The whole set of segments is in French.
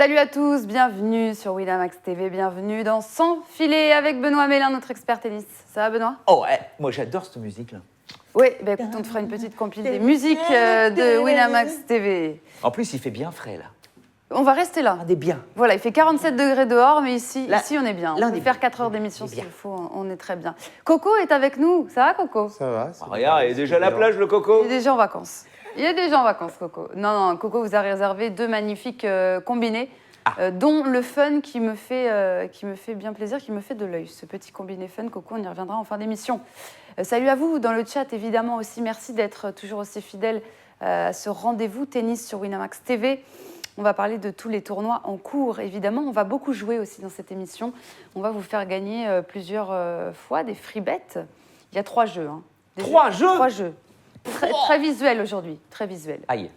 Salut à tous, bienvenue sur Winamax TV, bienvenue dans Sans filet avec Benoît Mélin, notre expert tennis. Ça va Benoît? Oh ouais, moi j'adore cette musique-là. Oui, bah écoute, on te fera une petite compil des musiques de Winamax TV. En plus, il fait bien frais là. On va rester là. On est bien. Voilà, il fait 47 degrés dehors, mais ici on est bien. Là, On peut faire 4 heures d'émission s'il faut, on est très bien. Coco est avec nous, ça va Coco? Ça va. Ah, regarde, il est déjà à la plage le Coco. Il est déjà en vacances. Il est déjà en vacances, Coco. Non, Coco vous a réservé 2 magnifiques combinés, dont le fun qui me fait bien plaisir, qui me fait de l'œil. Ce petit combiné fun, Coco, on y reviendra en fin d'émission. Salut à vous dans le chat, évidemment aussi. Merci d'être toujours aussi fidèles à ce rendez-vous tennis sur Winamax TV. On va parler de tous les tournois en cours, évidemment. On va beaucoup jouer aussi dans cette émission. On va vous faire gagner plusieurs fois des free bets. Il y a 3 jeux. Hein. 3 jeux 3 jeux. Très visuel aujourd'hui, très visuel. Aïe.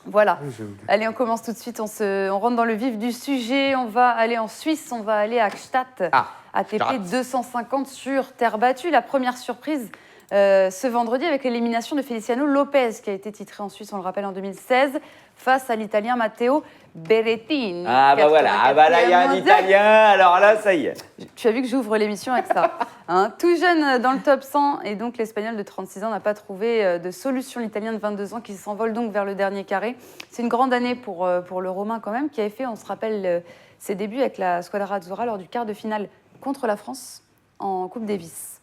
Voilà. Oui, Allez, on commence tout de suite. On rentre dans le vif du sujet. On va aller en Suisse. On va aller à Gstaad. ATP 250 sur terre battue. La première surprise ce vendredi avec l'élimination de Feliciano Lopez, qui a été titré en Suisse, on le rappelle, en 2016, face à l'Italien Matteo Berrettini. Ah bah voilà, là il y a un Italien, alors là ça y est. Tu as vu que j'ouvre l'émission avec ça. Hein, tout jeune dans le top 100, et donc l'Espagnol de 36 ans n'a pas trouvé de solution. L'Italien de 22 ans qui s'envole donc vers le dernier carré. C'est une grande année pour le Romain quand même, qui avait fait, on se rappelle, ses débuts avec la Squadra Azzurra lors du quart de finale contre la France en Coupe Davis.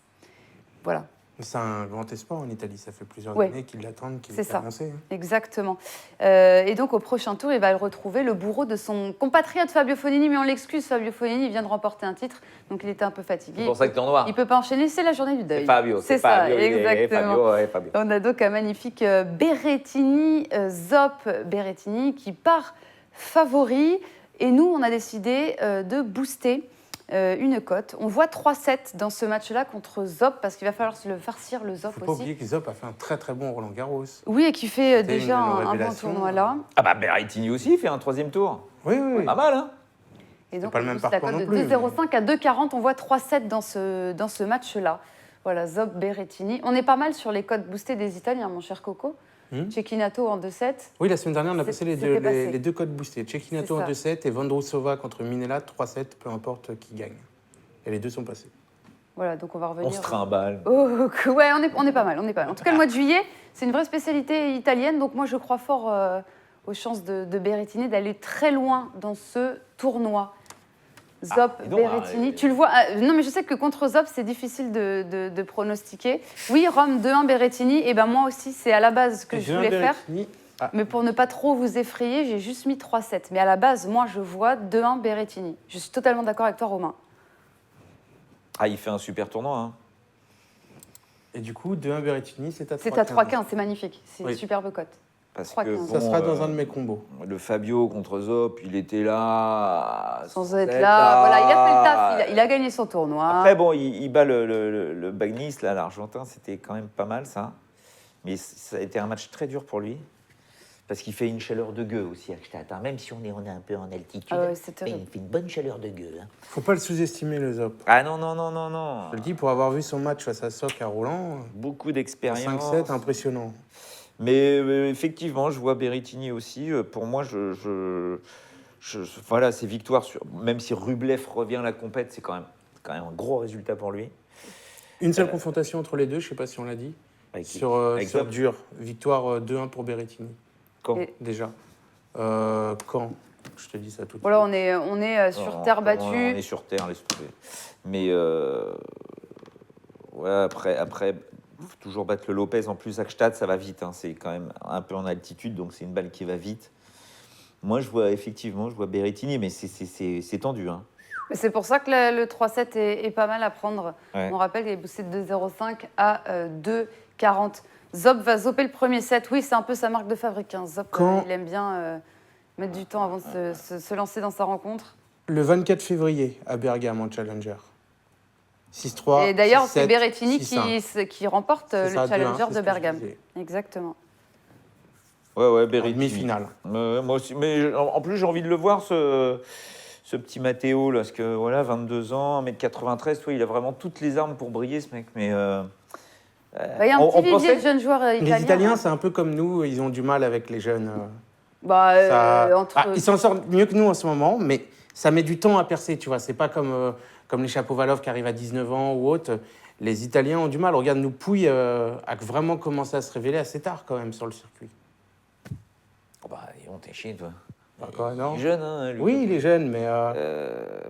Voilà. C'est un grand espoir en Italie. Ça fait plusieurs années qu'ils l'attendent, qu'il est annoncé. Exactement. Et donc, au prochain tour, il va retrouver le bourreau de son compatriote Fabio Fognini. Mais on l'excuse, Fabio Fognini vient de remporter un titre. Donc, il était un peu fatigué. C'est pour ça que tu es en noir. Il ne peut pas enchaîner. C'est la journée du deuil. C'est Fabio. C'est ça, Fabio, exactement. Fabio. On a donc un magnifique Berrettini, Zop Berrettini, qui part favori. Et nous, on a décidé de booster une cote. On voit 3-7 dans ce match-là contre Zop, parce qu'il va falloir se le farcir, le Zop aussi. Il ne faut pas oublier que Zop a fait un très très bon Roland Garros. Oui, et qui fait déjà un bon tournoi là. Ah bah Berrettini aussi fait un 3e tour. Oui. Pas mal, hein. Et donc, pas le même la parcours cote non de plus. 2,05 à 2,40, on voit 3-7 dans ce match-là. Voilà, Zop Berrettini. On est pas mal sur les cotes boostées des Italiens, mon cher Coco. Cecchinato en 2-7. Oui, la semaine dernière, on a passé les deux codes boostés. Cecchinato en C'est 2-7 et Vondrousova contre Minella 3-7, peu importe qui gagne. Et les deux sont passés. Voilà, donc on va revenir. On se trimballe. Oh, ouais, on est pas mal, En tout cas, le mois de juillet, c'est une vraie spécialité italienne. Donc moi, je crois fort aux chances de Berrettini d'aller très loin dans ce tournoi. Zop, Berrettini. Tu le vois. Non, mais je sais que contre Zop, c'est difficile de pronostiquer. Oui, Rome 2-1 Berrettini. Et ben moi aussi, c'est à la base ce que je voulais faire. Mais pour ne pas trop vous effrayer, j'ai juste mis 3-7. Mais à la base, moi, je vois 2-1 Berrettini. Je suis totalement d'accord avec toi, Romain. Ah, il fait un super tournoi, hein. Et du coup, 2-1 Berrettini, c'est à 3-15. C'est à 3-15, c'est magnifique. C'est une superbe cote. Parce 3-15. que bon, Ça sera dans un de mes combos. Le Fabio contre Zop, il était là. Sans être là. Voilà, il a fait le taf, il a gagné son tournoi. Après, bon, il bat le Bagnis, là, l'Argentin, c'était quand même pas mal, ça. Mais ça a été un match très dur pour lui. Parce qu'il fait une chaleur de gueux aussi à Gstaad. Hein. Même si on est un peu en altitude, il fait une bonne chaleur de gueux. Hein. Faut pas le sous-estimer, le Zop. Ah non. Je le dis, pour avoir vu son match face à Sock à Roland, Beaucoup d'expérience. 5-7, impressionnant. Mais effectivement, je vois Berrettini aussi. Pour moi, voilà, ses victoires, même si Rublev revient à la compète, c'est quand même un gros résultat pour lui. Une seule confrontation entre les deux, je ne sais pas si on l'a dit. Sur dur, victoire 2-1 pour Berrettini. Quand déjà. Quand je te dis ça tout de suite. Voilà, on est sur terre battue. On est sur terre, laisse tomber. Mais ouais, après, toujours battre le Lopez. En plus, à Gstaad, ça va vite. Hein. C'est quand même un peu en altitude, donc c'est une balle qui va vite. Moi, je vois Berrettini, mais c'est tendu. Hein. C'est pour ça que le 3-7 est pas mal à prendre. Ouais. On rappelle qu'il est boosté de 2,05 à 2,40. Zop va zoper le premier set. Oui, c'est un peu sa marque de fabrique. Hein. Zop, il aime bien mettre du temps avant de se lancer dans sa rencontre. Le 24 février, à Bergame, en Challenger. 6-3. Et d'ailleurs, 6-7, c'est Berrettini 6-1. qui remporte le Challenger 2-1, de Bergame. Exactement. Ouais, Berrettini. Demi-finale. Moi aussi. Mais en plus, j'ai envie de le voir, ce petit Matteo, là, parce que voilà, 22 ans, 1m93, toi, il a vraiment toutes les armes pour briller, ce mec. Mais il y a un petit vivier de jeunes joueurs italiens. Les Italiens, c'est un peu comme nous, ils ont du mal avec les jeunes. Ils s'en sortent mieux que nous en ce moment, mais ça met du temps à percer, tu vois. C'est pas comme les Shapovalov qui arrivent à 19 ans ou autres. Les Italiens ont du mal. Regarde, nous, Pouille a vraiment commencé à se révéler assez tard quand même sur le circuit. T'es chier, toi. Non. Il est jeune, hein, lui. Oui, il est jeune, mais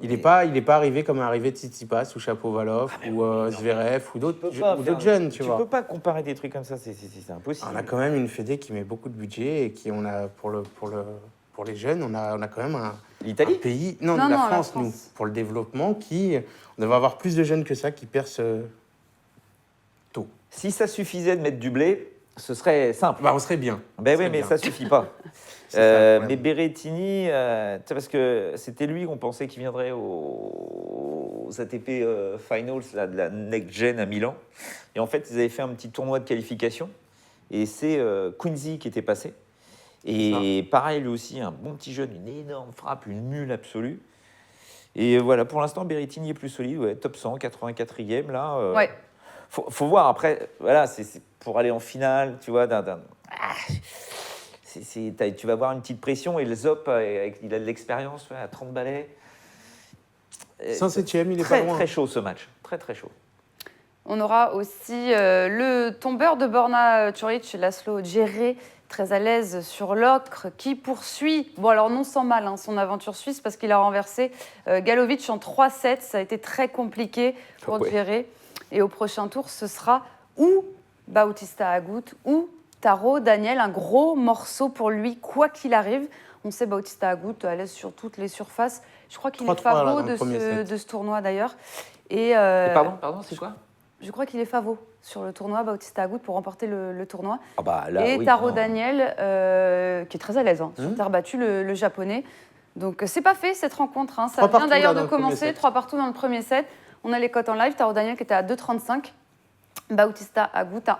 il n'est pas arrivé comme est arrivé Tsitsipas ou Shapovalov ou Zverev ou d'autres jeunes, tu vois. Tu peux pas comparer des trucs comme ça, c'est impossible. On a quand même une fédé qui met beaucoup de budget et qui on a pour les jeunes, on a quand même un pays, la France, nous, pour le développement, on devrait avoir plus de jeunes que ça qui percent tôt. Si ça suffisait de mettre du blé, ce serait simple. On serait bien. Mais ça suffit pas. Mais Berrettini, parce que c'était lui qu'on pensait qu'il viendrait aux ATP Finals là, de la Next Gen à Milan. Et en fait, ils avaient fait un petit tournoi de qualification. Et c'est Quincy qui était passé. Et pareil, lui aussi, un bon petit jeune, une énorme frappe, une mule absolue. Et voilà, pour l'instant, Berrettini est plus solide, top 100, 84e. Là, faut voir après, voilà, c'est pour aller en finale, tu vois, tu vas avoir une petite pression et le Zop, il a de l'expérience à 30 balais. 107e, il est très, pas loin. Très chaud ce match, très très chaud. On aura aussi le tombeur de Borna Ćorić, Laszlo Djere, très à l'aise sur l'ocre, qui poursuit, alors non sans mal, son aventure suisse, parce qu'il a renversé Galovic en 3-7. Ça a été très compliqué pour Djere. Et au prochain tour, ce sera ou Bautista Agut ou Taro Daniel, un gros morceau pour lui, quoi qu'il arrive. On sait Bautista Agut à l'aise sur toutes les surfaces. Je crois qu'il est favori de ce tournoi d'ailleurs. Et pardon, c'est quoi ? Je crois qu'il est favori sur le tournoi, Bautista Agut, pour remporter le tournoi. Et Taro Daniel, qui est très à l'aise sur terre battue, le japonais. Donc c'est pas fait cette rencontre. Ça vient d'ailleurs de commencer, 3 partout dans le premier set. On a les cotes en live. Taro Daniel qui était à 2,35. Bautista Agut à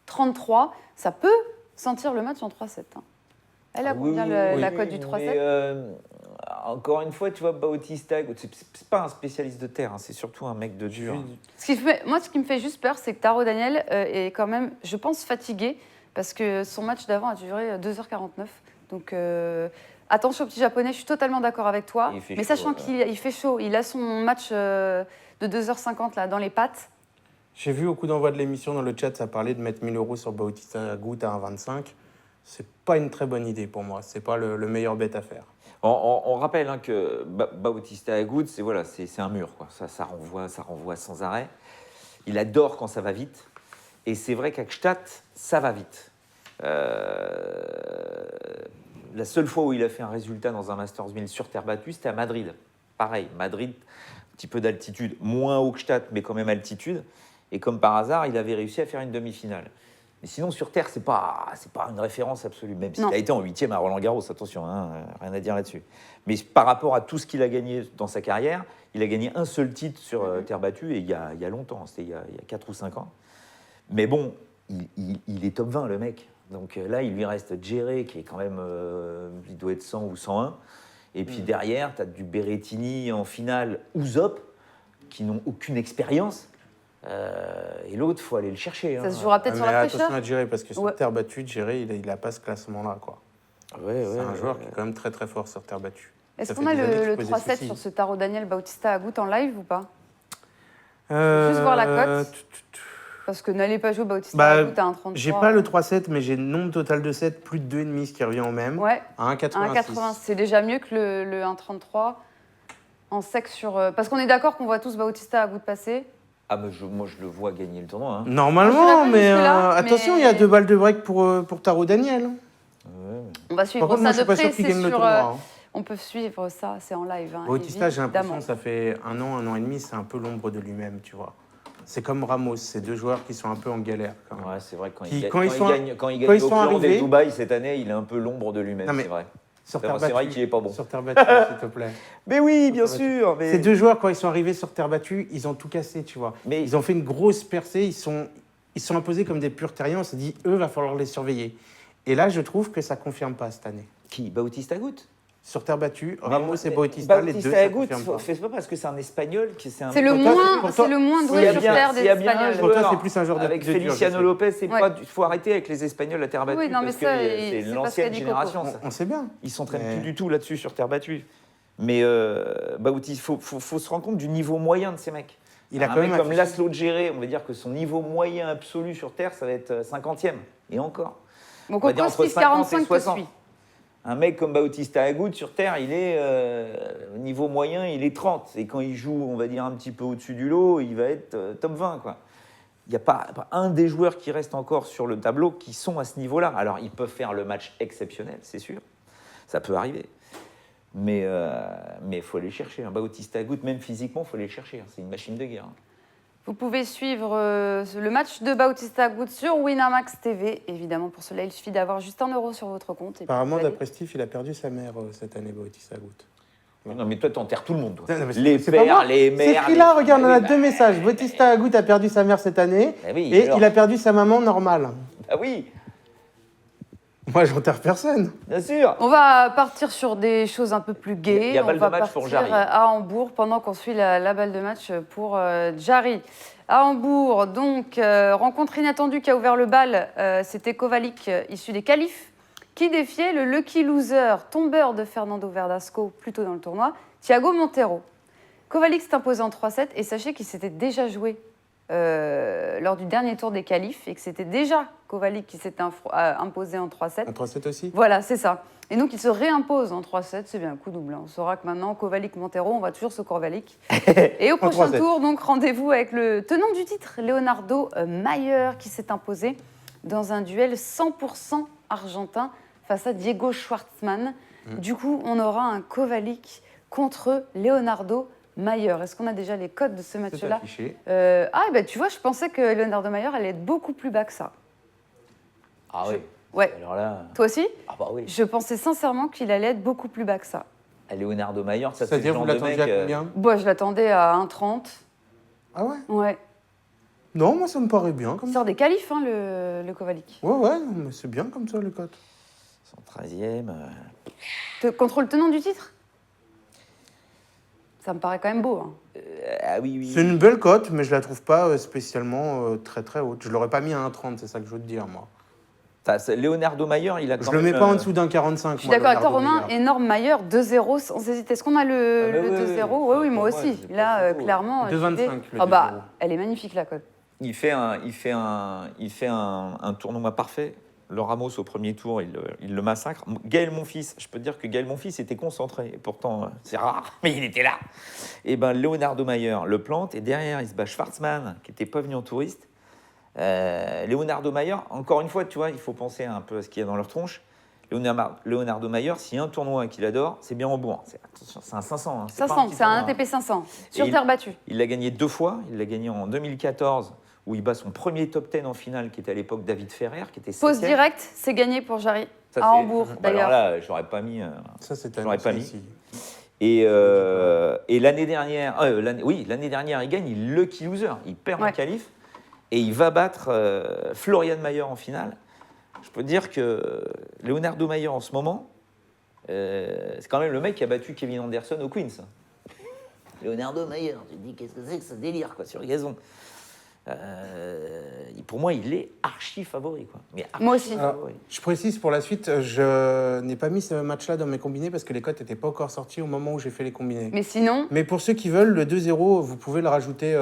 1,33. Ça peut sentir le match en 3-7. Elle a combien la cote du 3-7 encore une fois, tu vois, Bautista Agut, c'est pas un spécialiste de terre, c'est surtout un mec de dur. Ce qui me fait juste peur, c'est que Taro Daniel est quand même, je pense, fatigué, parce que son match d'avant a duré 2h49. Donc attention au petit japonais, je suis totalement d'accord avec toi. Mais sachant qu'il fait chaud, il a son match de 2h50 là, dans les pattes. J'ai vu au coup d'envoi de l'émission dans le chat, ça parlait de mettre 1 000 € sur Bautista Agut à 1,25. C'est pas une très bonne idée pour moi. C'est pas le meilleur bet à faire. On rappelle que Bautista Agut, c'est un mur, quoi. Ça renvoie sans arrêt. Il adore quand ça va vite. Et c'est vrai qu'à Gstaad, ça va vite. La seule fois où il a fait un résultat dans un Masters 1000 sur terre battue, c'était à Madrid. Pareil, Madrid, un petit peu d'altitude, moins haut que Gstaad, mais quand même altitude. Et comme par hasard, il avait réussi à faire une demi-finale. Mais sinon, sur terre, c'est pas une référence absolue. Même s'il a été en 8e à Roland-Garros, attention, rien à dire là-dessus. Mais par rapport à tout ce qu'il a gagné dans sa carrière, il a gagné un seul titre sur terre battue, et il y a longtemps, c'était il y a 4 ou 5 ans. Mais bon, il est top 20, le mec. Donc là, il lui reste Djere, qui est quand même, il doit être 100 ou 101. Et puis derrière, tu as du Berrettini en finale ou Zop, qui n'ont aucune expérience. Et l'autre, il faut aller le chercher. Ça se jouera peut-être sur la fraîcheur. Attention à Djere, parce que sur terre battue, Djere, il n'a pas ce classement-là, quoi. C'est un joueur qui est quand même très très fort sur terre battue. Est-ce qu'on a le 3-7 sur ce Taro Daniel Bautista Agut en live ou pas? Juste voir la cote. Parce que n'allez pas jouer Bautista Agut à 1,33. J'ai pas le 3-7, mais j'ai le nombre total de 7, plus de 2,5, ce qui revient au même. Ouais. À 1,86. C'est déjà mieux que le 1,33 en sec sur. Parce qu'on est d'accord qu'on voit tous Bautista Agut passer. Ah, mais moi, je le vois gagner le tournoi. Normalement, mais attention, il y a 2 balles de break pour Taro Daniel. On va suivre Par contre, ça moi, je suis de pas sûr près. qu'il gagne le tournoi. On peut suivre ça, c'est en live. Bautista, j'ai l'impression que ça fait 1 an et demi, c'est un peu l'ombre de lui-même, tu vois. C'est comme Ramos, c'est 2 joueurs qui sont un peu en galère. Quand même. Ouais, c'est vrai, quand il gagne au des Dubaï cette année, il est un peu l'ombre de lui-même, c'est vrai. C'est vrai qu'il n'est pas bon. Sur terre battue, s'il te plaît. Mais oui, bien sûr. Ces 2 joueurs, quand ils sont arrivés sur terre battue, ils ont tout cassé, tu vois. Mais ils ont fait une grosse percée, ils sont imposés comme des purs terriens. On s'est dit, eux, va falloir les surveiller. Et là, je trouve que ça ne confirme pas cette année. Qui? Bautista Agut? sur terre battue, Ramos et Bautista, les deux, ça confirme pas. C'est pas parce que c'est un Espagnol que c'est un... C'est le moins doué sur terre des Espagnols. Pour toi, c'est plus un joueur de avec Feliciano Lopez, il faut arrêter avec les Espagnols à terre battue. Oui, non, mais parce que c'est l'ancienne génération. On sait bien. Ils s'entraînent plus du tout là-dessus sur terre battue. Mais Bautista, faut se rendre compte du niveau moyen de ces mecs. Il a un quand mec même comme Laszlo Djere, on va dire que son niveau moyen absolu sur terre, ça va être 50e. Et encore. Mon Coco 6,45 te suit. Un mec comme Bautista Agut sur terre, il est au niveau moyen, il est 30. Et quand il joue, on va dire un petit peu au-dessus du lot, il va être top 20, quoi. Il n'y a pas un des joueurs qui reste encore sur le tableau qui sont à ce niveau-là. Alors, ils peuvent faire le match exceptionnel, c'est sûr. Ça peut arriver. Mais il faut aller chercher. Bautista Agut, même physiquement, il faut aller chercher. C'est une machine de guerre. Vous pouvez suivre le match de Bautista Agut sur Winamax TV. Évidemment, pour cela, il suffit d'avoir juste 1 € sur votre compte. Apparemment, d'après Steve, il a perdu sa mère cette année, Bautista Agut. Non, mais toi, t'enterres tout le monde. Toi. Non, les pères, les mères. C'est là, regarde, on a 2 messages. Bautista Agut a perdu sa mère cette année et il a perdu sa maman normale. Ah oui. Moi, j'enterre personne. Bien sûr. On va partir sur des choses un peu plus gaies. Il y a balle on va de match pour Jarry. à Hambourg pendant qu'on suit la balle de match pour Jarry. À Hambourg, donc, rencontre inattendue qui a ouvert le bal. C'était Kovalik, issu des qualifs, qui défiait le lucky loser, tombeur de Fernando Verdasco, plus tôt dans le tournoi, Thiago Montero. Kovalik s'est imposé en 3-7 et sachez qu'il s'était déjà joué lors du dernier tour des qualifs et que c'était déjà Kovalik qui s'était imposé en 3-7. En 3-7 aussi ? Voilà, c'est ça. Et donc, il se réimpose en 3-7, c'est bien un coup double. On saura que maintenant, Kovalik-Montero, on va toujours sur Kovalik. Et au prochain tour, donc, rendez-vous avec le tenant du titre, Leonardo Mayer, qui s'est imposé dans un duel 100% argentin face à Diego Schwartzmann. Du coup, on aura un Kovalik contre Leonardo Mayer. Est-ce qu'on a déjà les codes de ce match-là ? Tu vois, je pensais que Leonardo Mayer allait être beaucoup plus bas que ça. Ah oui. Ouais. Alors là... Toi aussi ? Ah bah oui. Je pensais sincèrement qu'il allait être beaucoup plus bas que ça. Leonardo Mayer, ça c'est le C'est-à-dire, genre vous de l'attendiez mec... à combien ? Bon, je l'attendais à 1,30. Ah ouais ? Ouais. Non, moi ça me paraît bien comme Il ça. sort des qualifs, hein, le Kovalik. Ouais, mais c'est bien comme ça, le cote. Son 13e... Contre le tenant du titre ? Ça me paraît quand même beau. Hein. Ah oui. C'est une belle cote, mais je la trouve pas spécialement très très haute. Je l'aurais pas mis à 1,30, c'est ça que je veux te dire, moi. Leonardo Mayer, il a quand même... Je le mets pas en dessous d'un 45. Je suis d'accord avec toi, Romain. Énorme Mayer, 2-0 sans hésiter. Est-ce qu'on a le 2-0 Oui, moi aussi. Là, clairement... 2,25. Elle est magnifique, la cote. Il fait un tournoi parfait. Le Ramos, au premier tour, il le massacre. Gaël Monfils, je peux te dire que Gaël Monfils était concentré. Et pourtant, c'est rare, mais il était là. Et ben Leonardo Mayer le plante. Et derrière, il se bat Schwartzmann, qui n'était pas venu en touriste. Leonardo Mayer, encore une fois, tu vois, il faut penser un peu à ce qu'il y a dans leur tronche. Leonardo Mayer, s'il y a un tournoi qu'il adore, c'est bien au bourg. C'est un 500. Hein. 500, c'est un ATP 500, sur terre battue. Il l'a gagné 2 fois. Il l'a gagné en 2014, où il bat son premier top 10 en finale, qui était à l'époque David Ferrer, qui était 7e. Pause directe, c'est gagné pour Jarry, à Hambourg, d'ailleurs. Alors là, je n'aurais pas mis. Ça, c'est j'aurais pas mis. Ici. Et l'année dernière, l'année dernière, il gagne, il lucky loser. Il perd en qualif. Et il va battre Florian Mayer en finale. Je peux te dire que Leonardo Mayer, en ce moment, c'est quand même le mec qui a battu Kevin Anderson au Queens. Leonardo Mayer, tu te dis, qu'est-ce que c'est que ce délire, quoi, sur gazon. Pour moi, il est archi favori, quoi. Mais archi moi aussi. Favori. Je précise pour la suite, je n'ai pas mis ce match-là dans mes combinés parce que les cotes n'étaient pas encore sorties au moment où j'ai fait les combinés. Mais sinon... Mais pour ceux qui veulent, le 2-0, vous pouvez le rajouter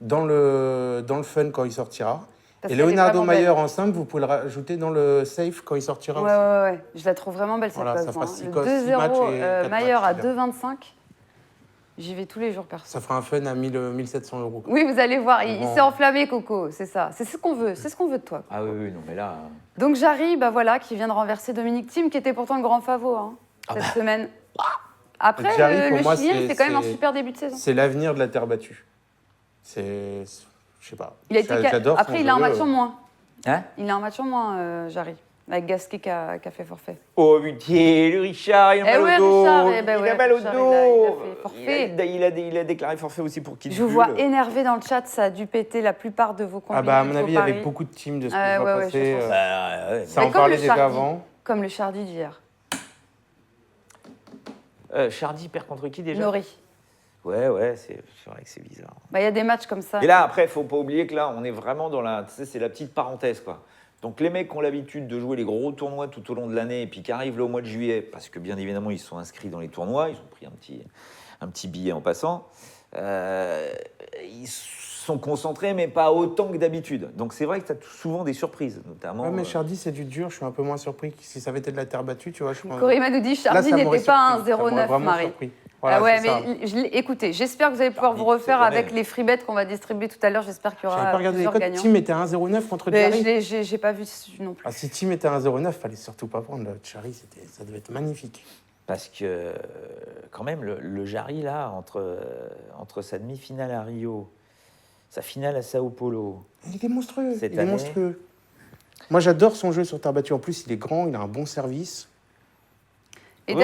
dans le fun quand il sortira. Et Leonardo Mayer en simple, vous pouvez le rajouter dans le safe quand il sortira aussi. Ouais. Je la trouve vraiment belle, cette voilà, cote. Le 2-0 Mayer à 2,25. J'y vais tous les jours, perso. Ça fera un fun à 1700 €. Oui, vous allez voir, il s'est enflammé, Coco, c'est ça. C'est ce qu'on veut, c'est ce qu'on veut de toi. Ah oui, non, mais là... Donc Jarry, qui vient de renverser Dominic Thiem, qui était pourtant le grand favori cette semaine. Après, Jarry, le Chilien, il fait quand même un super début de saison. C'est l'avenir de la terre battue. Je sais pas. J'adore. Après, il a un match en moins. Hein ? Il a un match en moins, Jarry. Avec Gasquet qui a fait forfait. Oh putain, le Richard, il a mal au dos. Il a mal au dos. Il a fait forfait. Il a déclaré forfait aussi pour Kid Je vous vois énervé dans le chat, ça a dû péter la plupart de vos combinés. À mon avis, il y avait beaucoup de teams de ce que je vois passer. Ça en parlait déjà avant. Comme le Chardy d'hier. Chardy perd contre qui déjà? Nori. Ouais, c'est vrai que c'est bizarre. Il y a des matchs comme ça. Et là, après, il ne faut pas oublier que là, on est vraiment dans la... Tu sais, c'est la petite parenthèse, quoi. Donc les mecs qui ont l'habitude de jouer les gros tournois tout au long de l'année et puis qui arrivent là au mois de juillet, parce que bien évidemment, ils sont inscrits dans les tournois, ils ont pris un petit billet en passant, ils sont concentrés, mais pas autant que d'habitude. Donc c'est vrai que tu as souvent des surprises, notamment... Ouais, mais Chardy, c'est du dur, je suis un peu moins surpris que si ça avait été de la terre battue, tu vois. Corima nous dit Chardy n'était pas un 0,9, Marie. Surpris. Voilà, ouais, mais écoutez, j'espère que vous allez pouvoir vous refaire avec les free bets qu'on va distribuer tout à l'heure. J'espère qu'il y aura plusieurs gagnants. Tim était à 1,09 contre Jarry. J'ai pas vu non plus. Si Tim était à 1,09, fallait surtout pas prendre le Jarry, ça devait être magnifique. Parce que, quand même, le Jarry, là, entre sa demi-finale à Rio, sa finale à Sao Paulo... Il est monstrueux, monstrueux. Moi, j'adore son jeu sur terre battue. En plus, il est grand, il a un bon service. Et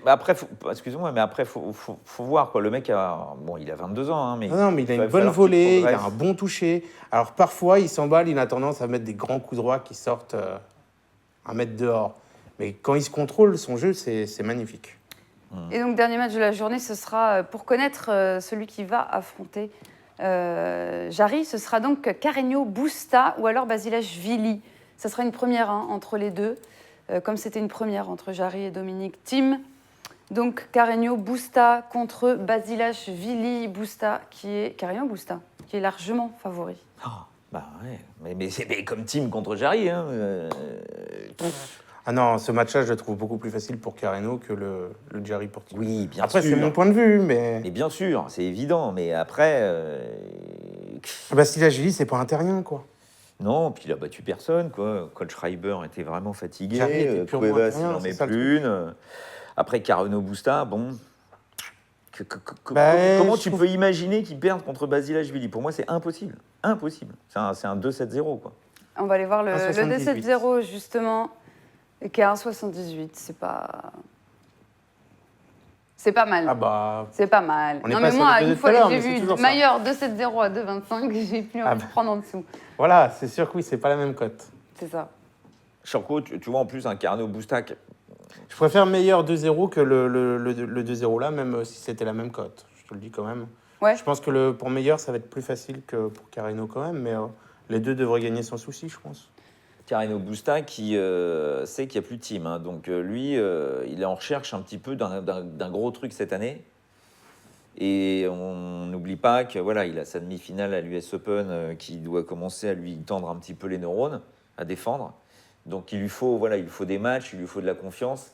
après, excusez-moi, mais après, faut voir, quoi. Le mec, il a 22 ans, hein, mais... Non, mais il a une bonne volée, il a un bon toucher. Alors, parfois, il s'emballe, il a tendance à mettre des grands coups droits qui sortent 1 mètre dehors. Mais quand il se contrôle, son jeu, c'est magnifique. Et donc, dernier match de la journée, ce sera, pour connaître celui qui va affronter Jarry, ce sera donc Carreño Busta ou alors Basilashvili. Ça sera une première entre les deux. Comme c'était une première entre Jarry et Dominic Thiem. Donc Carreño Busta contre Basilashvili Carreño Busta, qui est largement favori. Oh, bah ouais, mais c'est comme Thiem contre Jarry. Hein, Ah non, ce match-là, je le trouve beaucoup plus facile pour Carreño que le Jarry pour Thiem. Oui, bien sûr. Après, c'est mon point de vue, mais... Mais bien sûr, c'est évident, mais après... Basilashvili, c'est pas un terrien, quoi. Non, puis il a battu personne, quoi. Coach Schreiber était vraiment fatigué. Cuevas, il n'en met plus une. Après, Carreño Busta, bon... Comment tu peux imaginer qu'il perde contre Basilashvili? Pour moi, c'est impossible. Impossible. C'est un 2-7-0, quoi. On va aller voir le 2-7-0, justement, qui est 1,78. C'est pas mal. Ah bah... C'est pas mal. Non, mais moi, une fois que j'ai vu Maillard 2-7-0 à 2,25, j'ai plus envie de prendre en dessous. Voilà, c'est sûr que oui, c'est pas la même cote. C'est ça. Charcot, tu vois en plus un Carreño Busta. Je préfère meilleur 2-0 que le 2-0 là, même si c'était la même cote. Je te le dis quand même. Ouais. Je pense que pour meilleur, ça va être plus facile que pour Carreño quand même, mais les deux devraient gagner sans souci, je pense. Carreño Busta qui sait qu'il n'y a plus de team. Hein. Donc lui, il est en recherche un petit peu d'un gros truc cette année. Et on n'oublie pas que voilà, il a sa demi-finale à l'US Open qui doit commencer à lui tendre un petit peu les neurones, à défendre. Donc il lui faut des matchs, il lui faut de la confiance.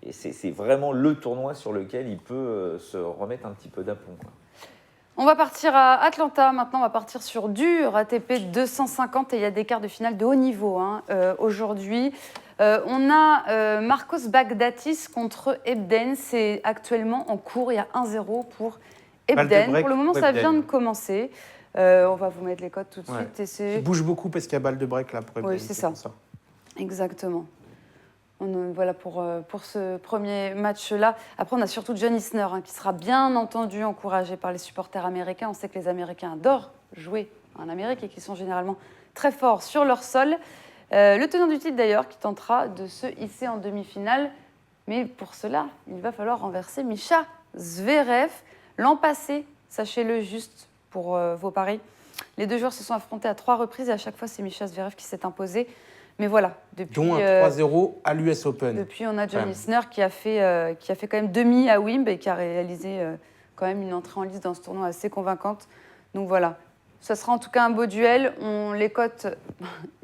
Et c'est vraiment le tournoi sur lequel il peut se remettre un petit peu d'aplomb, quoi. On va partir à Atlanta. Maintenant, on va partir sur dur ATP 250 et il y a des quarts de finale de haut niveau aujourd'hui. On a Marcos Baghdatis contre Ebden. C'est actuellement en cours. Il y a 1-0 pour Ebden. Pour le moment, ça vient de commencer. On va vous mettre les codes tout de suite. Et il bouge beaucoup parce qu'il y a balle de break là pour Ebden. Oui, c'est ça. Exactement. Voilà pour ce premier match-là. Après, on a surtout John Isner qui sera bien entendu encouragé par les supporters américains. On sait que les Américains adorent jouer en Amérique et qu'ils sont généralement très forts sur leur sol. Le tenant du titre, d'ailleurs, qui tentera de se hisser en demi-finale. Mais pour cela, il va falloir renverser Mischa Zverev. L'an passé, sachez-le juste pour vos paris, les deux joueurs se sont affrontés à 3 reprises et à chaque fois, c'est Mischa Zverev qui s'est imposé. Mais voilà, depuis... Dont un 3-0 à l'US Open. Depuis, on a John Isner qui a fait quand même demi à Wimb et qui a réalisé quand même une entrée en lice dans ce tournoi assez convaincante. Donc voilà, ça sera en tout cas un beau duel. On les cote,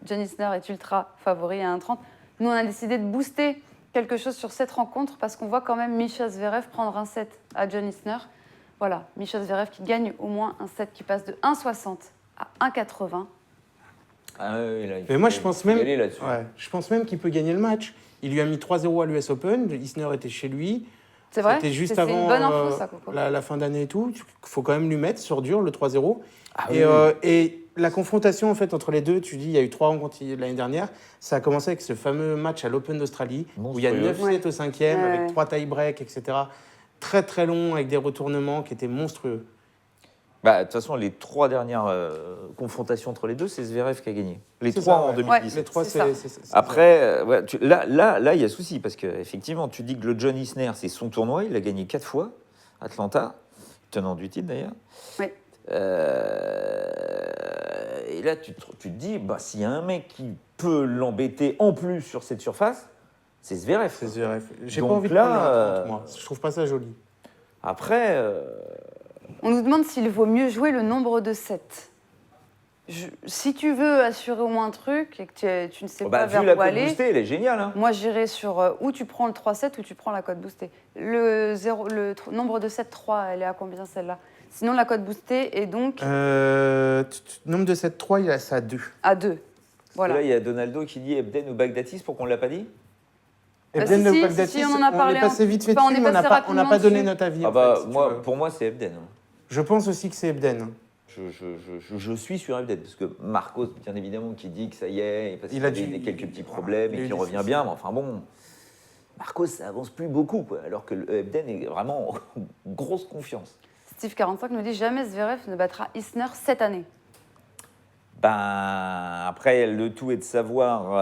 John Isner est ultra favori à 1,30. Nous, on a décidé de booster quelque chose sur cette rencontre parce qu'on voit quand même Mischa Zverev prendre un set à John Isner. Voilà, Mischa Zverev qui gagne au moins un set qui passe de 1,60 à 1,80. Ah oui, là, mais moi, je pense même qu'il peut gagner le match. Il lui a mis 3-0 à l'US Open. Isner était chez lui. C'est vrai. C'était juste avant une bonne info, ça, Coco. La fin d'année et tout. Il faut quand même lui mettre sur dur le 3-0. Ah, et la confrontation en fait entre les deux, tu dis, il y a eu 3 rencontres l'année dernière. Ça a commencé avec ce fameux match à l'Open d'Australie où il y a 9-7 au 5e avec 3 tie-breaks, etc. Très très long avec des retournements qui étaient monstrueux. De toute façon, les 3 dernières confrontations entre les deux, c'est Zverev qui a gagné. Les 3 en 2010. Les 3, c'est Après, là, il y a souci, parce qu'effectivement, tu dis que le John Isner, c'est son tournoi, il l'a gagné 4 fois, Atlanta, tenant du titre d'ailleurs. Oui. Et là, tu te dis, s'il y a un mec qui peut l'embêter en plus sur cette surface, c'est Zverev. C'est Zverev. J'ai pas envie de prendre le 30, moi. Je trouve pas ça joli. Après... On nous demande s'il vaut mieux jouer le nombre de 7. Si tu veux assurer au moins un truc et que tu ne sais pas vers où aller... Vu la cote boostée, elle est géniale. Hein. Moi, j'irais sur où tu prends le 3-7 ou tu prends la cote boostée. Le nombre de 7-3, elle est à combien celle-là? Sinon, la cote boostée est donc... Nombre de 7-3, il a ça à 2. À 2, voilà. Là, il y a Donaldo qui dit Ebden ou Baghdatis, pour qu'on ne l'a pas dit. Ebden ou Baghdatis, on en a parlé. On est passé vite fait dessus, mais on n'a pas donné notre avis. Pour moi, c'est Ebden. Je pense aussi que c'est Ebden. Je suis sur Ebden, parce que Marcos, bien évidemment, qui dit que ça y est, parce qu'il a quelques petits problèmes et qu'il revient bien, mais enfin bon, Marcos, ça avance plus beaucoup, quoi, alors que Ebden est vraiment en grosse confiance. Steve45 nous dit jamais Zverev ne battra Isner cette année. Après, le tout est de savoir...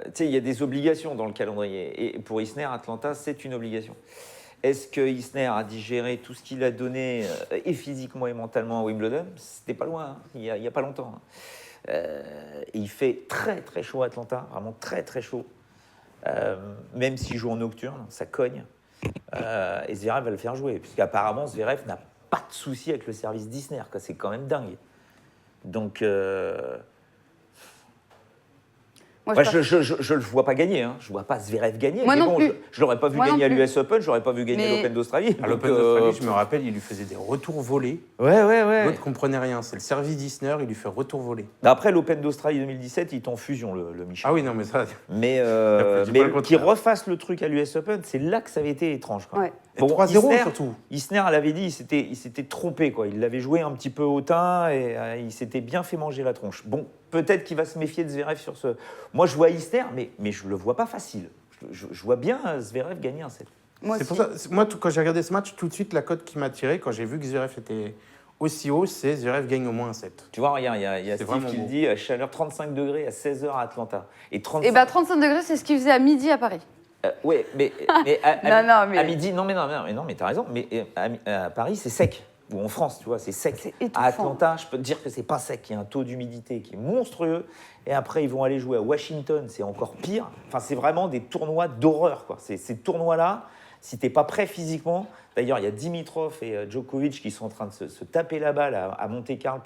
tu sais, il y a des obligations dans le calendrier. Et pour Isner, Atlanta, c'est une obligation. Est-ce que Isner a digéré tout ce qu'il a donné, et physiquement et mentalement à Wimbledon? C'était pas loin, hein, il y a pas longtemps. Hein. Et il fait très, très chaud à Atlanta, vraiment très, très chaud. Même s'il joue en nocturne, ça cogne. Et Zverev va le faire jouer, puisqu'apparemment, Zverev n'a pas de souci avec le service d'Isner. C'est quand même dingue. Donc, moi, je le vois pas gagner. Hein. Je vois pas Zverev gagner. Moi mais non plus. Je l'aurais pas vu gagner à l'US Open, je l'aurais pas vu gagner à l'Open d'Australie. À l'Open d'Australie, je me rappelle, il lui faisait des retours volés. Ouais. L'autre comprenait rien. C'est le service d'Isner, il lui fait retour volé. Après l'Open d'Australie 2017, il est en fusion, le Michel. Ah oui, non, mais ça... Mais qu'il refasse le truc à l'US Open, c'est là que ça avait été étrange. Quoi. Ouais. Bon, 3-0 surtout. Isner l'avait dit, il s'était trompé. Quoi. Il l'avait joué un petit peu hautain et il s'était bien fait manger la tronche. Bon, peut-être qu'il va se méfier de Zverev sur ce... Moi, je vois Isner, mais je le vois pas facile. Je vois bien Zverev gagner un set. Moi, quand j'ai regardé ce match, tout de suite, la cote qui m'a tiré, quand j'ai vu que Zverev était aussi haut, c'est Zverev gagne au moins un set. Tu vois, regarde, il y a Steve qui le dit, chaleur 35 degrés à 16h à Atlanta. Et 35 degrés, c'est ce qu'il faisait à midi à Paris. Oui, mais à midi, non, mais t'as raison, mais à Paris, c'est sec. Ou en France, tu vois, c'est sec. À Atlanta, je peux te dire que c'est pas sec. Il y a un taux d'humidité qui est monstrueux. Et après, ils vont aller jouer à Washington, c'est encore pire. Enfin, c'est vraiment des tournois d'horreur, quoi. Ces tournois-là, si t'es pas prêt physiquement... D'ailleurs, il y a Dimitrov et Djokovic qui sont en train de se taper la balle à Monte-Carlo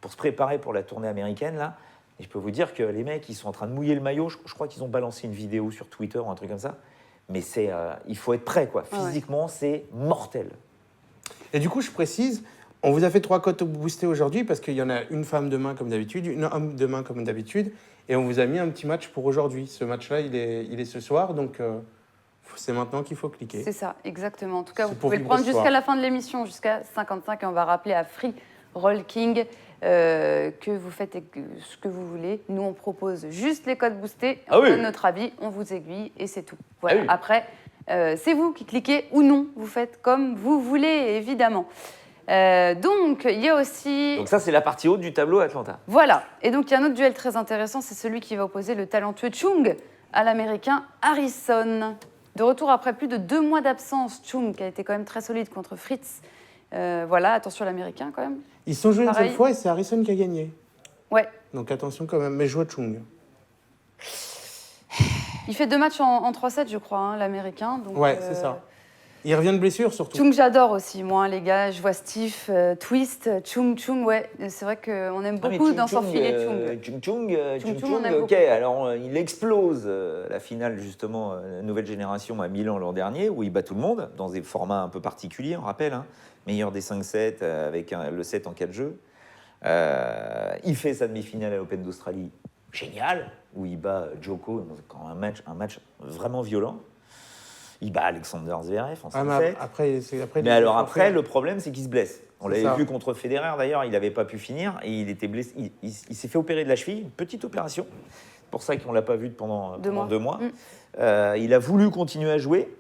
pour se préparer pour la tournée américaine, là. Et je peux vous dire que les mecs, ils sont en train de mouiller le maillot. Je crois qu'ils ont balancé une vidéo sur Twitter ou un truc comme ça. Mais il faut être prêt, quoi. Physiquement, c'est mortel. Et du coup, je précise, on vous a fait 3 cotes boostées aujourd'hui parce qu'il y en a une femme demain comme d'habitude, une homme demain comme d'habitude, et on vous a mis un petit match pour aujourd'hui. Ce match-là, il est ce soir, donc c'est maintenant qu'il faut cliquer. C'est ça, exactement. En tout cas, vous pouvez le prendre jusqu'à la fin de l'émission, jusqu'à 55, et on va rappeler à Free Roll King que vous faites ce que vous voulez. Nous, on propose juste les codes boostés, on donne notre avis, on vous aiguille, et c'est tout. Voilà. Après... c'est vous qui cliquez ou non, vous faites comme vous voulez, évidemment. Donc, il y a aussi... Donc ça, c'est la partie haute du tableau Atlanta. Voilà. Et donc, il y a un autre duel très intéressant, c'est celui qui va opposer le talentueux Chung à l'Américain Harrison. De retour après plus de 2 mois d'absence, Chung, qui a été quand même très solide contre Fritz. Voilà, attention l'Américain quand même. Ils sont joués une seule fois et c'est Harrison qui a gagné. Ouais. Donc attention quand même, mais je vois Chung. Il fait 2 matchs en 3-7, je crois, hein, l'Américain. Donc, ouais, c'est ça. Il revient de blessure, surtout. Chung, j'adore aussi, moi, les gars. Je vois Steve, Twist, Chung, ouais. C'est vrai qu'on aime beaucoup dans s'enfiler Chung, ok. Alors, il explose la finale, justement, nouvelle génération à Milan l'an dernier, où il bat tout le monde, dans des formats un peu particuliers, on rappelle. Hein, meilleur des 5-7, avec le 7 en 4 jeux. Il fait sa demi-finale à l'Open d'Australie. Génial, où il bat Djoko, un match vraiment violent. Il bat Alexander Zverev en 5-7. Mais alors après, le problème, c'est qu'il se blesse. On l'avait vu contre Federer, d'ailleurs, il n'avait pas pu finir et il était blessé. Il s'est fait opérer de la cheville, une petite opération. C'est pour ça qu'on ne l'a pas vu pendant 2 mois. Il a voulu continuer à jouer.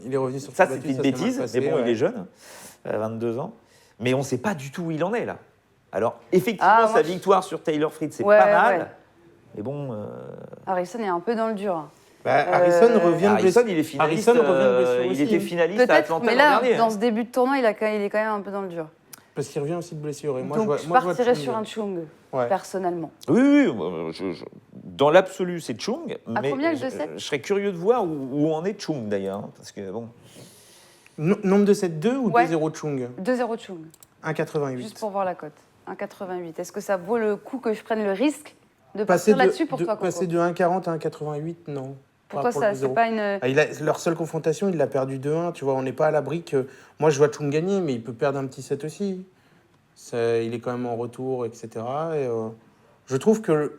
Il est revenu sur ça, c'était une bêtise, mais bon, il est jeune, 22 ans. Mais on ne sait pas du tout où il en est, là. Alors, effectivement, sa victoire sur Taylor Fritz, c'est pas mal. Ouais. Mais bon... Harrison est un peu dans le dur. Harrison revient de blessure. Il est finaliste. Il était finaliste à Atlanta mais là, dans ce début de tournoi, il est quand même un peu dans le dur. Parce qu'il revient aussi de blessure. Et donc, je partirais sur un Chung, personnellement. Oui, dans l'absolu, c'est Chung. À combien le 2-7 je serais curieux de voir où en est Chung, d'ailleurs. Parce que, bon... Nombre de 7-2 ou 2-0 Chung 2-0 Chung. 1,88. Juste pour voir la cote. 1,88. Est-ce que ça vaut le coup que je prenne le risque de passer là-dessus pour toi, Coco? Passer de 1,40 à 1,88, non. Pour toi, ça, c'est pas une... Leur seule confrontation, il l'a perdu 2-1. Tu vois, on n'est pas à l'abri que... Moi, je vois Chung gagner, mais il peut perdre un petit set aussi. Il est quand même en retour, etc. Et, je trouve que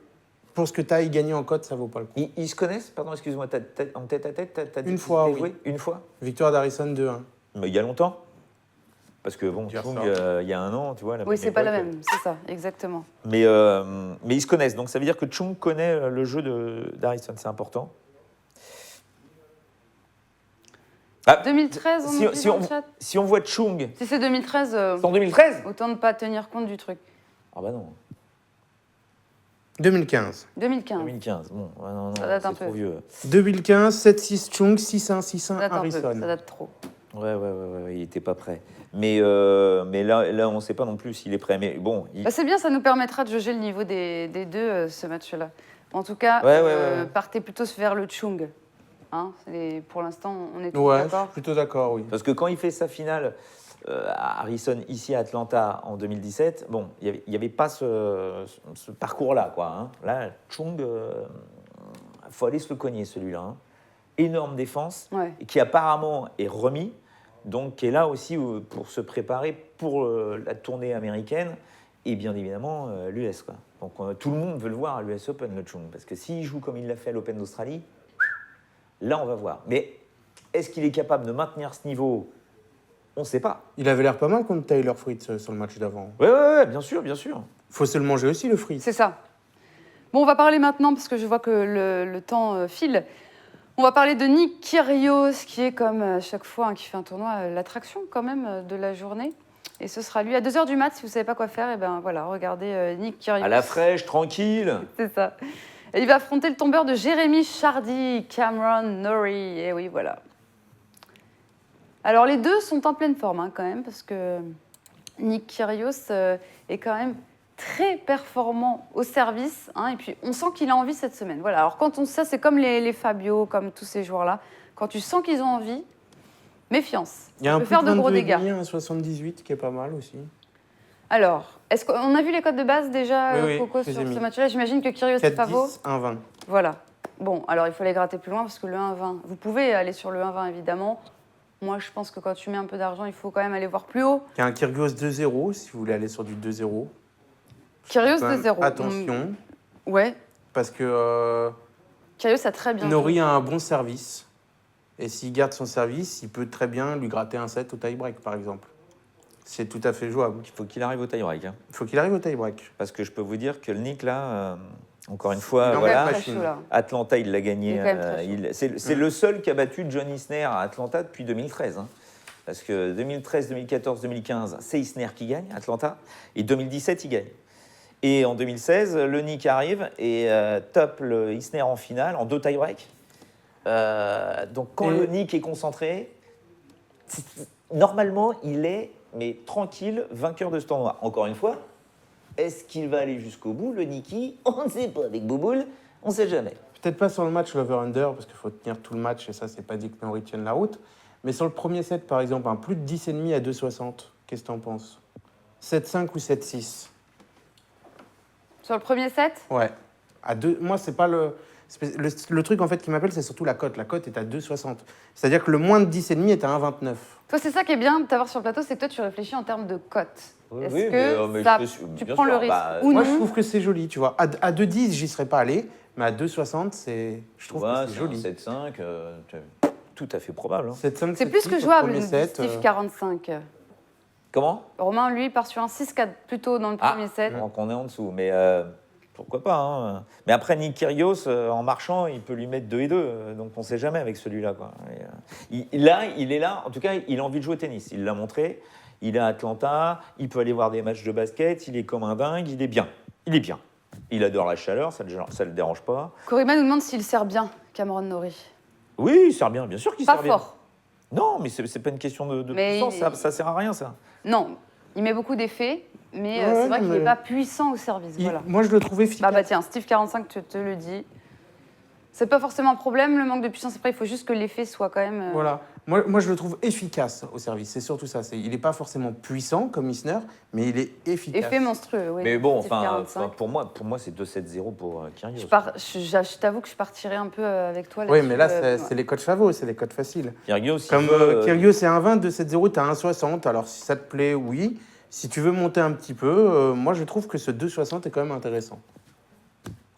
pour ce que tu as gagné en cote, ça vaut pas le coup. Ils se connaissent? Pardon, excuse-moi, en tête à tête, t'as une fois, oui. Une fois? Victoire d'Harrison 2-1. Mais il y a longtemps? Parce que bon, Chung, il y a un an, tu vois... Oui, c'est pas la même, c'est ça, exactement. Mais ils se connaissent, donc ça veut dire que Chung connaît le jeu d'Harrison, c'est important. 2013, si on voit Chung... Si c'est 2013... C'est en 2013? Autant ne pas tenir compte du truc. Ah bah non. 2015. 2015, bon, non, ça date un peu. Trop vieux. 2015, 7-6 Chung, 6-1, 6-1 Harrison. Ça date trop. Ouais, il était pas prêt. Mais là, on ne sait pas non plus s'il est prêt. Mais bon, c'est bien, ça nous permettra de jauger le niveau des deux, ce match-là. En tout cas, partez plutôt vers le Chung. Hein, pour l'instant, on est tous d'accord. Je suis plutôt d'accord, oui. Parce que quand il fait sa finale à Harrison, ici à Atlanta, en 2017, bon, il n'y avait pas ce parcours-là, quoi. Hein. Là, Chung, il faut aller se le cogner, celui-là. Hein. Énorme défense, qui apparemment est remis, donc qui est là aussi pour se préparer pour la tournée américaine et bien évidemment l'US. Donc tout le monde veut le voir à l'US Open, le Chung, parce que s'il joue comme il l'a fait à l'Open d'Australie, là on va voir. Mais est-ce qu'il est capable de maintenir ce niveau? On ne sait pas. Il avait l'air pas mal contre Taylor Fritz sur le match d'avant. Oui, bien sûr. Faut se le manger aussi, le Fritz. C'est ça. Bon, on va parler maintenant, parce que je vois que le temps file. On va parler de Nick Kyrgios, qui est comme chaque fois qui fait un tournoi, l'attraction quand même de la journée. Et ce sera lui à 2h du mat, si vous ne savez pas quoi faire, et ben voilà, regardez Nick Kyrgios. À la fraîche, tranquille. C'est ça. Et il va affronter le tombeur de Jérémy Chardy, Cameron Norrie. Et oui, voilà. Alors les deux sont en pleine forme quand même, parce que Nick Kyrgios est quand même très performant au service, et puis on sent qu'il a envie cette semaine. Voilà. Alors quand ça, c'est comme les Fabio, comme tous ces joueurs-là. Quand tu sens qu'ils ont envie, méfiance. Il y a un peu faire de gros dégâts. Il y a un 78 qui est pas mal aussi. Alors, est-ce qu'on a vu les codes de base déjà, Coco, sur ce match-là? J'imagine que Kyrgios est favori. 1-20. Voilà. Bon, alors il faut les gratter plus loin parce que le 1-20, vous pouvez aller sur le 1-20 évidemment. Moi, je pense que quand tu mets un peu d'argent, il faut quand même aller voir plus haut. Il y a un Kyrgios 2-0 si vous voulez aller sur du 2-0. Kyrgios 2-0. Attention. Ouais. Parce que Kyrgios a très bien Norrie a un bon service. Et s'il garde son service, il peut très bien lui gratter un set au tie-break, par exemple. C'est tout à fait jouable. Il faut qu'il arrive au tie-break. Hein. Il faut qu'il arrive au tie-break. Parce que je peux vous dire que le Nick, là, encore une fois, voilà, Atlanta, il l'a gagné. C'est le seul qui a battu John Isner à Atlanta depuis 2013. Hein. Parce que 2013, 2014, 2015, c'est Isner qui gagne, Atlanta. Et 2017, il gagne. Et en 2016, le Nick arrive et top le Isner en finale, en 2 tie-break. Donc quand le Nick est concentré, normalement, il est tranquille, vainqueur de ce tournoi. Encore une fois, est-ce qu'il va aller jusqu'au bout, le Nicky? On ne sait pas, avec Bouboule, on ne sait jamais. Peut-être pas sur le match l'over-under, parce qu'il faut tenir tout le match, et ça, c'est pas dit que Norrie tienne la route. Mais sur le premier set, par exemple, un plus de 10,5 à 2,60, qu'est-ce que t'en penses? 7-5 ou 7-6? Sur le premier set? Ouais. Moi, c'est pas le truc en fait qui m'appelle, c'est surtout la cote. La cote est à 2,60. C'est-à-dire que le moins de 10,5 est à 1,29. Toi, c'est ça qui est bien de t'avoir sur le plateau, c'est que toi, tu réfléchis en termes de cote. Est-ce que tu prends le risque ou moi, non? je trouve que c'est joli, tu vois. À 2,10, j'y serais pas allé, mais à 2,60, je trouve que c'est joli. 7,5, tout à fait probable. Hein. 7,5, c'est plus que jouable, Steve 45. Comment? Romain, lui, part sur un 6-4 plutôt dans le premier set. Donc on est en dessous, mais pourquoi pas. Hein. Mais après, Nick Kyrgios, en marchant, il peut lui mettre 2 et 2, donc on ne sait jamais avec celui-là. Quoi. Il est là, en tout cas, il a envie de jouer au tennis, il l'a montré. il est à Atlanta, il peut aller voir des matchs de basket, il est comme un dingue, il est bien. Il adore la chaleur, ça le dérange pas. Korima nous demande s'il sert bien, Cameron Norrie. Oui, il sert bien sûr qu'il sert bien. Pas fort. Non, mais c'est pas une question de puissance, ça sert à rien, ça. Non, il met beaucoup d'effets, mais c'est vrai qu'il n'est pas puissant au service. Voilà. Moi, je le trouve efficace. Bah tiens, Steve45 te le dit. C'est pas forcément un problème, le manque de puissance. Après, il faut juste que l'effet soit quand même... Voilà. Moi, je le trouve efficace au service. C'est surtout ça. Il n'est pas forcément puissant comme Isner, mais il est efficace. Effet monstrueux, oui. Mais bon, pour moi, c'est 2-7-0 pour Kyrgios. Je t'avoue que je partirais un peu avec toi là-dessus. Oui, mais là, c'est les codes favoris, c'est les codes faciles. Kyrgios, comme Kyrgios, c'est 1,20, 2-7-0, tu as 1,60. Alors, si ça te plaît, oui. Si tu veux monter un petit peu, moi, je trouve que ce 2,60 est quand même intéressant.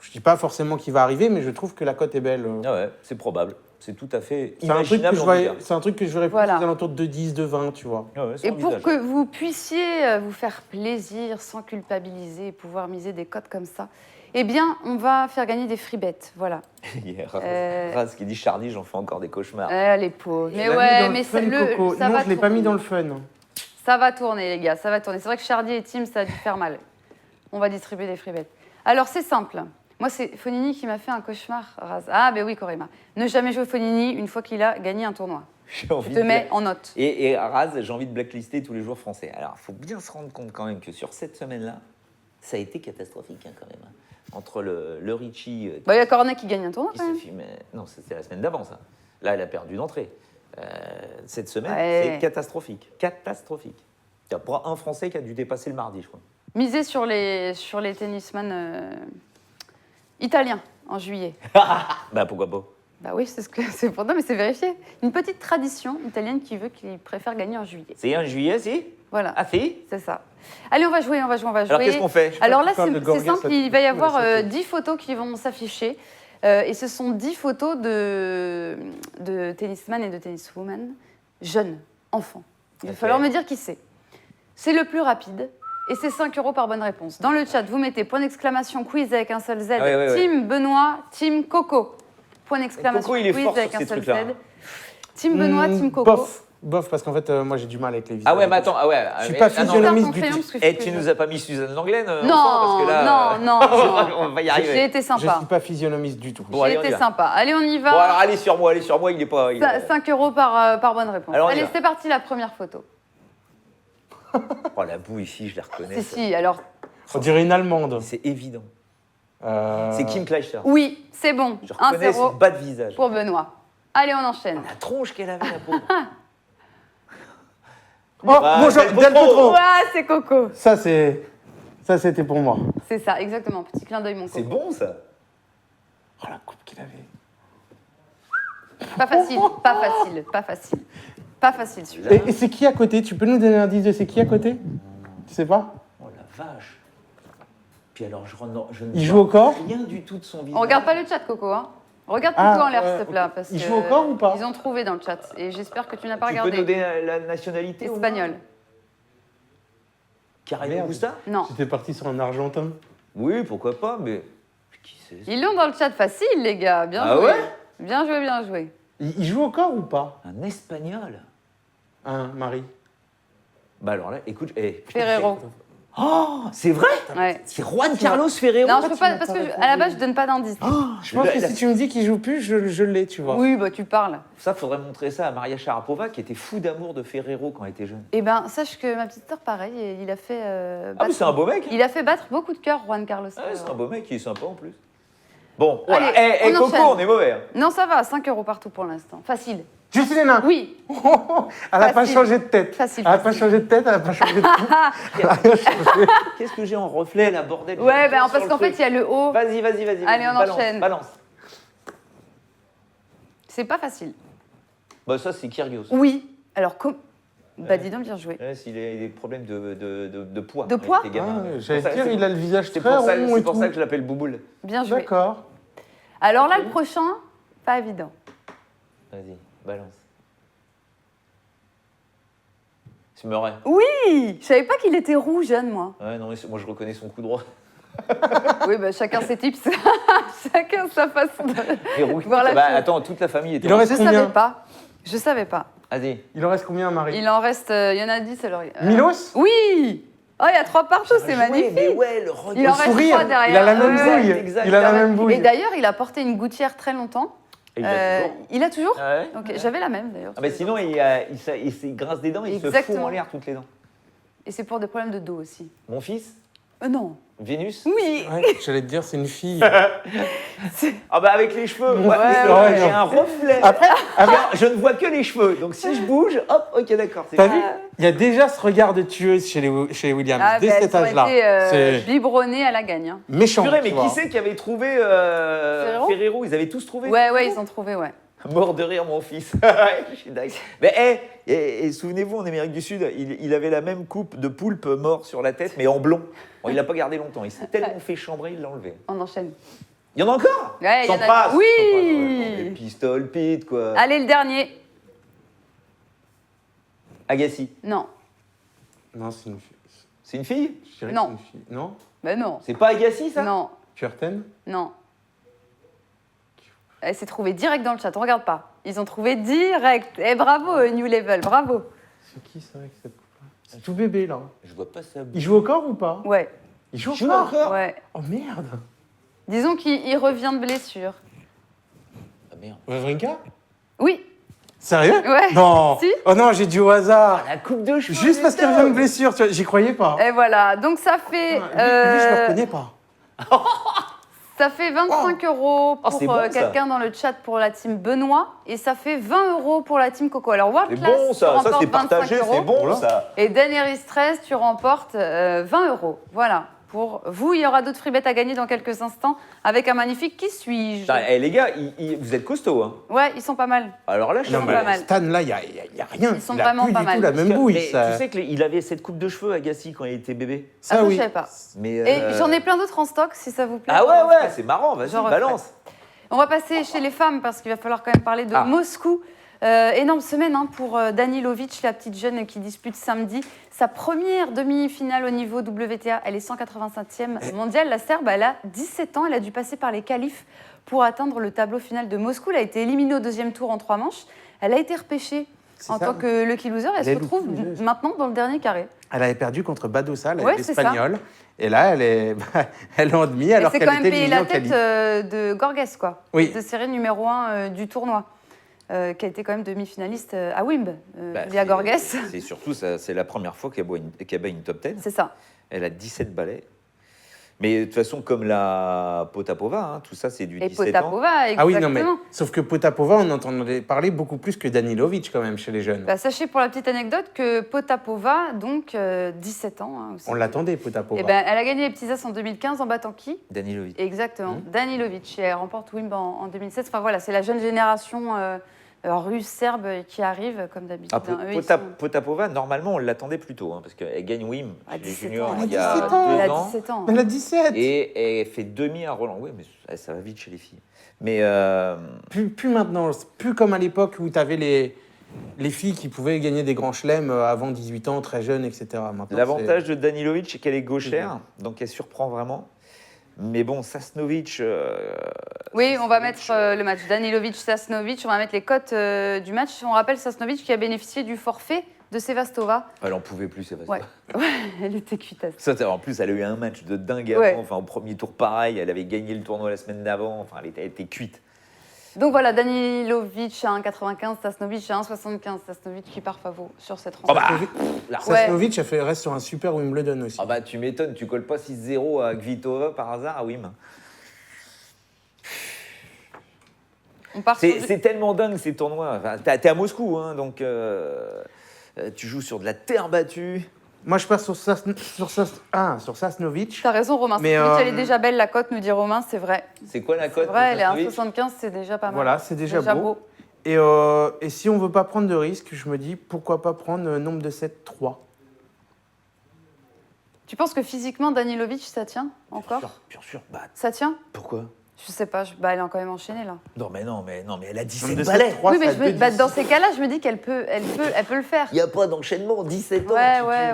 Je ne dis pas forcément qu'il va arriver, mais je trouve que la cote est belle. Ah ouais, c'est probable. C'est tout à fait c'est imaginable. C'est un truc que je verrais plus aux alentours de 10, de 20, tu vois. Ah ouais, et pour que vous puissiez vous faire plaisir sans culpabiliser et pouvoir miser des cotes comme ça, eh bien, on va faire gagner des free bets, voilà. Raz qui dit Charlie, j'en fais encore des cauchemars. Les pauvres. Mais ouais, mais ça non, je ne l'ai pas mis dans le fun. Ça va tourner, les gars, ça va tourner. C'est vrai que Charlie et Tim, ça a dû faire mal. On va distribuer des free bets. Alors, c'est simple. Moi, c'est Fonini qui m'a fait un cauchemar, Raz. Ah, ben oui, Korima. Ne jamais jouer Fonini une fois qu'il a gagné un tournoi. Je te mets en note. Et Raz, j'ai envie de blacklister tous les joueurs français. Alors, il faut bien se rendre compte quand même que sur cette semaine-là, ça a été catastrophique quand même. Entre le Richie... il y a Cornet qui gagne un tournoi quand même. Non, c'était la semaine d'avant, ça. Là, elle a perdu d'entrée. Cette semaine, c'est catastrophique. Catastrophique. Il y a un Français qui a dû dépasser le mardi, je crois. Miser sur les tennisman italiens en juillet. Bah pourquoi pas. Bah oui, c'est pour ça, mais c'est vérifié. Une petite tradition italienne qui veut qu'il préfère gagner en juillet. C'est en juillet, si? Voilà. Ah si? C'est ça. Allez, on va jouer. Alors qu'est-ce qu'on fait? Alors là, c'est simple, il va y avoir 10 photos qui vont s'afficher. Et ce sont 10 photos de tennisman et de tenniswoman, jeunes, enfants. Il va falloir me dire qui c'est. C'est le plus rapide. Et c'est 5 € par bonne réponse. Dans le chat, vous mettez point d'exclamation quiz avec un seul Z. Team Benoît, Team Coco. Point d'exclamation quiz avec un seul Z. Team Benoît, Team Coco. Bof, parce qu'en fait, moi j'ai du mal avec les visuels. Ah ouais, mais attends, je suis pas physionomiste du tout. Et tu nous as pas mis Suzanne Langlaine Non, parce que là, non. On va y arriver. J'ai été sympa. Je suis pas physionomiste du tout. J'ai été sympa. Allez, on y va. Bon, alors allez sur moi, il est pas... 5 € par bonne réponse. Allez, c'est parti, la première photo. Oh, la boue ici, je la reconnais. Si, alors... On dirait une Allemande. C'est évident. C'est Kim Kleister. Oui, c'est bon. Je reconnais son bas de visage. Pour Benoît. Allez, on enchaîne. La tronche qu'elle avait, la pauvre. Bonjour, Del Potro. Ouais, c'est Coco. Ça, c'était pour moi. C'est ça, exactement. Petit clin d'œil, mon Coco. C'est bon, ça. Oh, la coupe qu'il avait. Pas facile, celui-là. Et c'est qui à côté? Tu peux nous donner un indice de c'est qui à côté? Tu sais pas? Oh la vache. Puis alors, il joue au corps? Rien du tout de son visage. On regarde pas le chat, Coco, hein. Regarde plutôt en l'air, s'il te plaît. Parce il joue au corps ou pas? Ils ont trouvé dans le chat. Et j'espère que tu n'as pas regardé. Tu peux donner la nationalité? Espagnol. Carreno Busta? Non. J'étais parti sur un Argentin. Oui, pourquoi pas, mais... Qui c'est? Ils l'ont dans le chat facile, les gars. Bien joué. Ouais? Bien joué. Il joue au corps ou pas? Un Espagnol? Marie. Bah alors là, écoute... Ferrero. Oh, c'est vrai? Ouais. C'est Juan Carlos Ferrero? Non, je peux pas, parce que à la base, je donne pas d'indice. Je pense que si tu me dis qu'il joue plus, je l'ai, tu vois. Oui, bah tu parles. Ça, faudrait montrer ça à Maria Sharapova, qui était fou d'amour de Ferrero quand elle était jeune. Eh ben, sache que ma petite sœur, pareil, il a fait... mais c'est un beau mec. Il a fait battre beaucoup de cœurs, Juan Carlos. C'est un beau mec, il est sympa en plus. Bon, allez, voilà. Et Coco, on est mauvais. Non, ça va, 5 € partout pour l'instant. Facile. Justine Hénin. Oui. Elle n'a pas changé de tête. Facile. Elle n'a pas changé de tête, elle n'a pas changé de tout. Qu'est-ce que j'ai en reflet, là, bordel? Ouais, parce qu'en fait, il y a le haut. Vas-y. Allez, on enchaîne. Balance. C'est pas facile. Bah ça, c'est Kyrgios. Oui. Alors, bah dis donc, bien joué. Ouais, s'il a des problèmes de poids. De poids? J'allais dire, il a le visage très rond. C'est pour ça que je l'appelle Bouboule. Bien joué. D'accord. Alors là, le prochain, pas évident. Vas-y, balance. C'est Murray. Oui. Je savais pas qu'il était rouge, jeune, moi. Ouais, non, mais moi, je reconnais son coup droit. Oui, bah chacun ses tips. Chacun sa façon de Et rouge. voir la chose. Attends, toute la famille était... Il en reste combien? Je savais pas. Vas-y. Il en reste combien, Marie? Il en reste, il y en a 10 alors. Milos? Oui. Oh, il y a 3 partout, c'est magnifique. Mais ouais, le regard. Il en reste sourire. 3 derrière. Il a la même Ouais, bouille. exact. Il a la même bouille. Et d'ailleurs, il a porté une gouttière très longtemps. Et il a toujours. Il a toujours Ah ouais. Ok, j'avais la même d'ailleurs. Ah bah sinon, il grince des dents, il se fout Exactement. en l'air toutes les dents. Et c'est pour des problèmes de dos aussi. Mon fils, Non. Vénus. Oui. Ouais, j'allais te dire, c'est une fille. Ah bah avec les cheveux, moi, ouais, j'ai non. un reflet. Après, Je ne vois que les cheveux, donc si je bouge, hop, ok d'accord. c'est t'as bon. vu? Il y a déjà ce regard de tueuse chez les Williams, Ah, dès bah, cet elles ont âge-là. été C'est biberonnées à la gagne. Hein. méchant. Purée, mais tu qui vois. c'est qui avait trouvé Ferrero Ils avaient tous trouvé. Ouais, ils ont trouvé, ouais. Mort de rire, mon fils. Je suis dingue. Mais et souvenez-vous, en Amérique du Sud, il avait la même coupe de poulpe mort sur la tête, mais en blond. Bon, il l'a pas gardé longtemps. Il s'est tellement fait chambrer, il l'a enlevé. On enchaîne. Il y en a encore? Ouais, il y S'en en a- passe. Oui. S'en passe, ouais. Pistol Pete, quoi. Allez, le dernier. Agassi. Non. Non, c'est une fille. C'est une fille? Je dirais Non. que c'est une fille. Non? Ben non. C'est pas Agassi, ça? Non. Curtin? Non. Elle s'est trouvée direct dans le chat, on regarde pas. Ils ont trouvé direct. Et bravo, New Level, bravo. C'est qui ça avec cette coupe-là? C'est tout bébé, là. Je vois pas ça. Il joue au corps ou pas? Ouais, Il joue Joue au corps? encore? ouais. Oh merde! Disons qu'il revient de blessure. Ah merde. Wawrinka? Oui. Sérieux? Ouais. Non! Si. Oh non, j'ai dit au hasard! La coupe de cheveux. Juste parce qu'il putain. revient de blessure, tu vois, j'y croyais pas. Et voilà, donc ça fait, Lui, je le reconnais pas. ça fait 25 euros Oh, pour c'est bon, ça. quelqu'un dans le chat pour la team Benoît et ça fait 20 euros pour la team Coco. Alors World C'est Class, bon, tu ça. Ça, remportes c'est 25 partagé, euros. c'est bon, Voilà. ça. Et Daenerys 13, tu remportes 20 euros. Voilà. Pour vous, il y aura d'autres free bets à gagner dans quelques instants avec un magnifique Qui suis-je. Putain, les gars, vous êtes costauds, hein. Ouais, ils sont pas mal. Alors là, je Non, suis mais- pas mal. Stan, là, il y a rien. Ils sont il a vraiment plus pas du mal. tout la même bouille. Mais ça. tu sais qu'il avait cette coupe de cheveux, Agassi, quand il était bébé. Ça, Ah, oui. je savais pas. Mais Et j'en ai plein d'autres en stock si ça vous plaît. Ah j'en ouais, referai. c'est marrant, vas-y, J'en referai. balance. On va passer chez les femmes parce qu'il va falloir quand même parler de Ah. Moscou. Énorme semaine hein, pour Danilovic, la petite jeune qui dispute samedi sa première demi-finale au niveau WTA. Elle est 185e mondiale. La Serbe, elle a 17 ans. Elle a dû passer par les qualifs pour atteindre le tableau final de Moscou. Elle a été éliminée au deuxième tour en 3 manches. Elle a été repêchée en ça. tant que lucky loser. Elle Elle se est retrouve lucky loser. maintenant dans le dernier carré. Elle avait perdu contre Badosa, Ouais, c'est ça. l'Espagnole. Et là, elle est en demi Elle alors s'est qu'elle quand même était payé éliminée la au tête qualif. de Gorges, quoi. Oui. De série numéro 1 du tournoi. Qui a été quand même demi-finaliste à Wimb, via Gorges. C'est surtout, c'est la première fois qu'elle bat une top 10. C'est ça. Elle a 17 balais. Mais de toute façon, comme la Potapova, hein, tout ça, c'est du Et 17 ans. Potapova, exactement. Ah oui, non, mais sauf que Potapova, on entendait parler beaucoup plus que Danilovic quand même chez les jeunes. Bah, sachez pour la petite anecdote que Potapova, donc 17 ans hein, aussi. On l'attendait, Potapova. Eh ben, elle a gagné les petits As en 2015 en battant qui? Danilovic. Exactement, Danilovic. Et elle remporte Wimb en 2016. Enfin voilà, c'est la jeune génération russe, serbe qui arrive, comme d'habitude. Ah, hein. Eux, ils sont- Potapova, normalement, on l'attendait plus tôt, hein, parce qu'elle gagne Wim À chez les 17 juniors ans. il y a 17 ans. 2 Elle a ans. 17 ans. Elle a 17 Et elle fait demi à Roland. Oui, mais ça va vite chez les filles. Mais plus maintenant, c'est plus comme à l'époque où tu avais les filles qui pouvaient gagner des grands chelems avant 18 ans, très jeunes, etc. Maintenant, l'avantage de Danilovic, c'est qu'elle est gauchère, donc elle surprend vraiment. Mais bon, Sasnovic... Oui, on va mettre le match Danilovic-Sasnovic. On va mettre les cotes du match. On rappelle Sasnovic qui a bénéficié du forfait de Sevastova. Elle en pouvait plus, Sébastien. Ouais, elle était cuitasse. Ça, en plus, elle a eu un match de dingue Ouais. avant. Enfin, au premier tour, pareil. Elle avait gagné le tournoi la semaine d'avant. Enfin, elle était cuite. Donc voilà, Danilovic à 1,95, Sasnovic à 1,75. Sasnovic qui part favori sur cette Oh rencontre. bah, Sasnovic reste sur un super Wimbledon aussi. Ah bah, tu m'étonnes, tu colles pas 6-0 à Kvitova par hasard à Wim. On part sur du- C'est tellement dingue ces tournois. Enfin, t'es à Moscou, hein, donc tu joues sur de la terre battue. Moi, je pars sur Sasnovic. T'as raison, Romain. Mais, Sasnovic, elle est déjà belle, la cote, nous dit Romain, c'est vrai. C'est quoi la C'est cote vrai, de elle est à Sasnovic 1,75, c'est déjà pas mal. Voilà, c'est déjà beau. Et si on veut pas prendre de risques, je me dis pourquoi pas prendre nombre de 7, 3. Tu penses que physiquement, Danilovic, ça tient encore? Bien sûr. Bah, Ça tient? pourquoi Je sais pas, elle a quand même enchaîné là. Non, mais elle a 17 balais. Oui, mais dans ces cas-là, je me dis qu'elle peut le faire. Il n'y a pas d'enchaînement, 17 ans.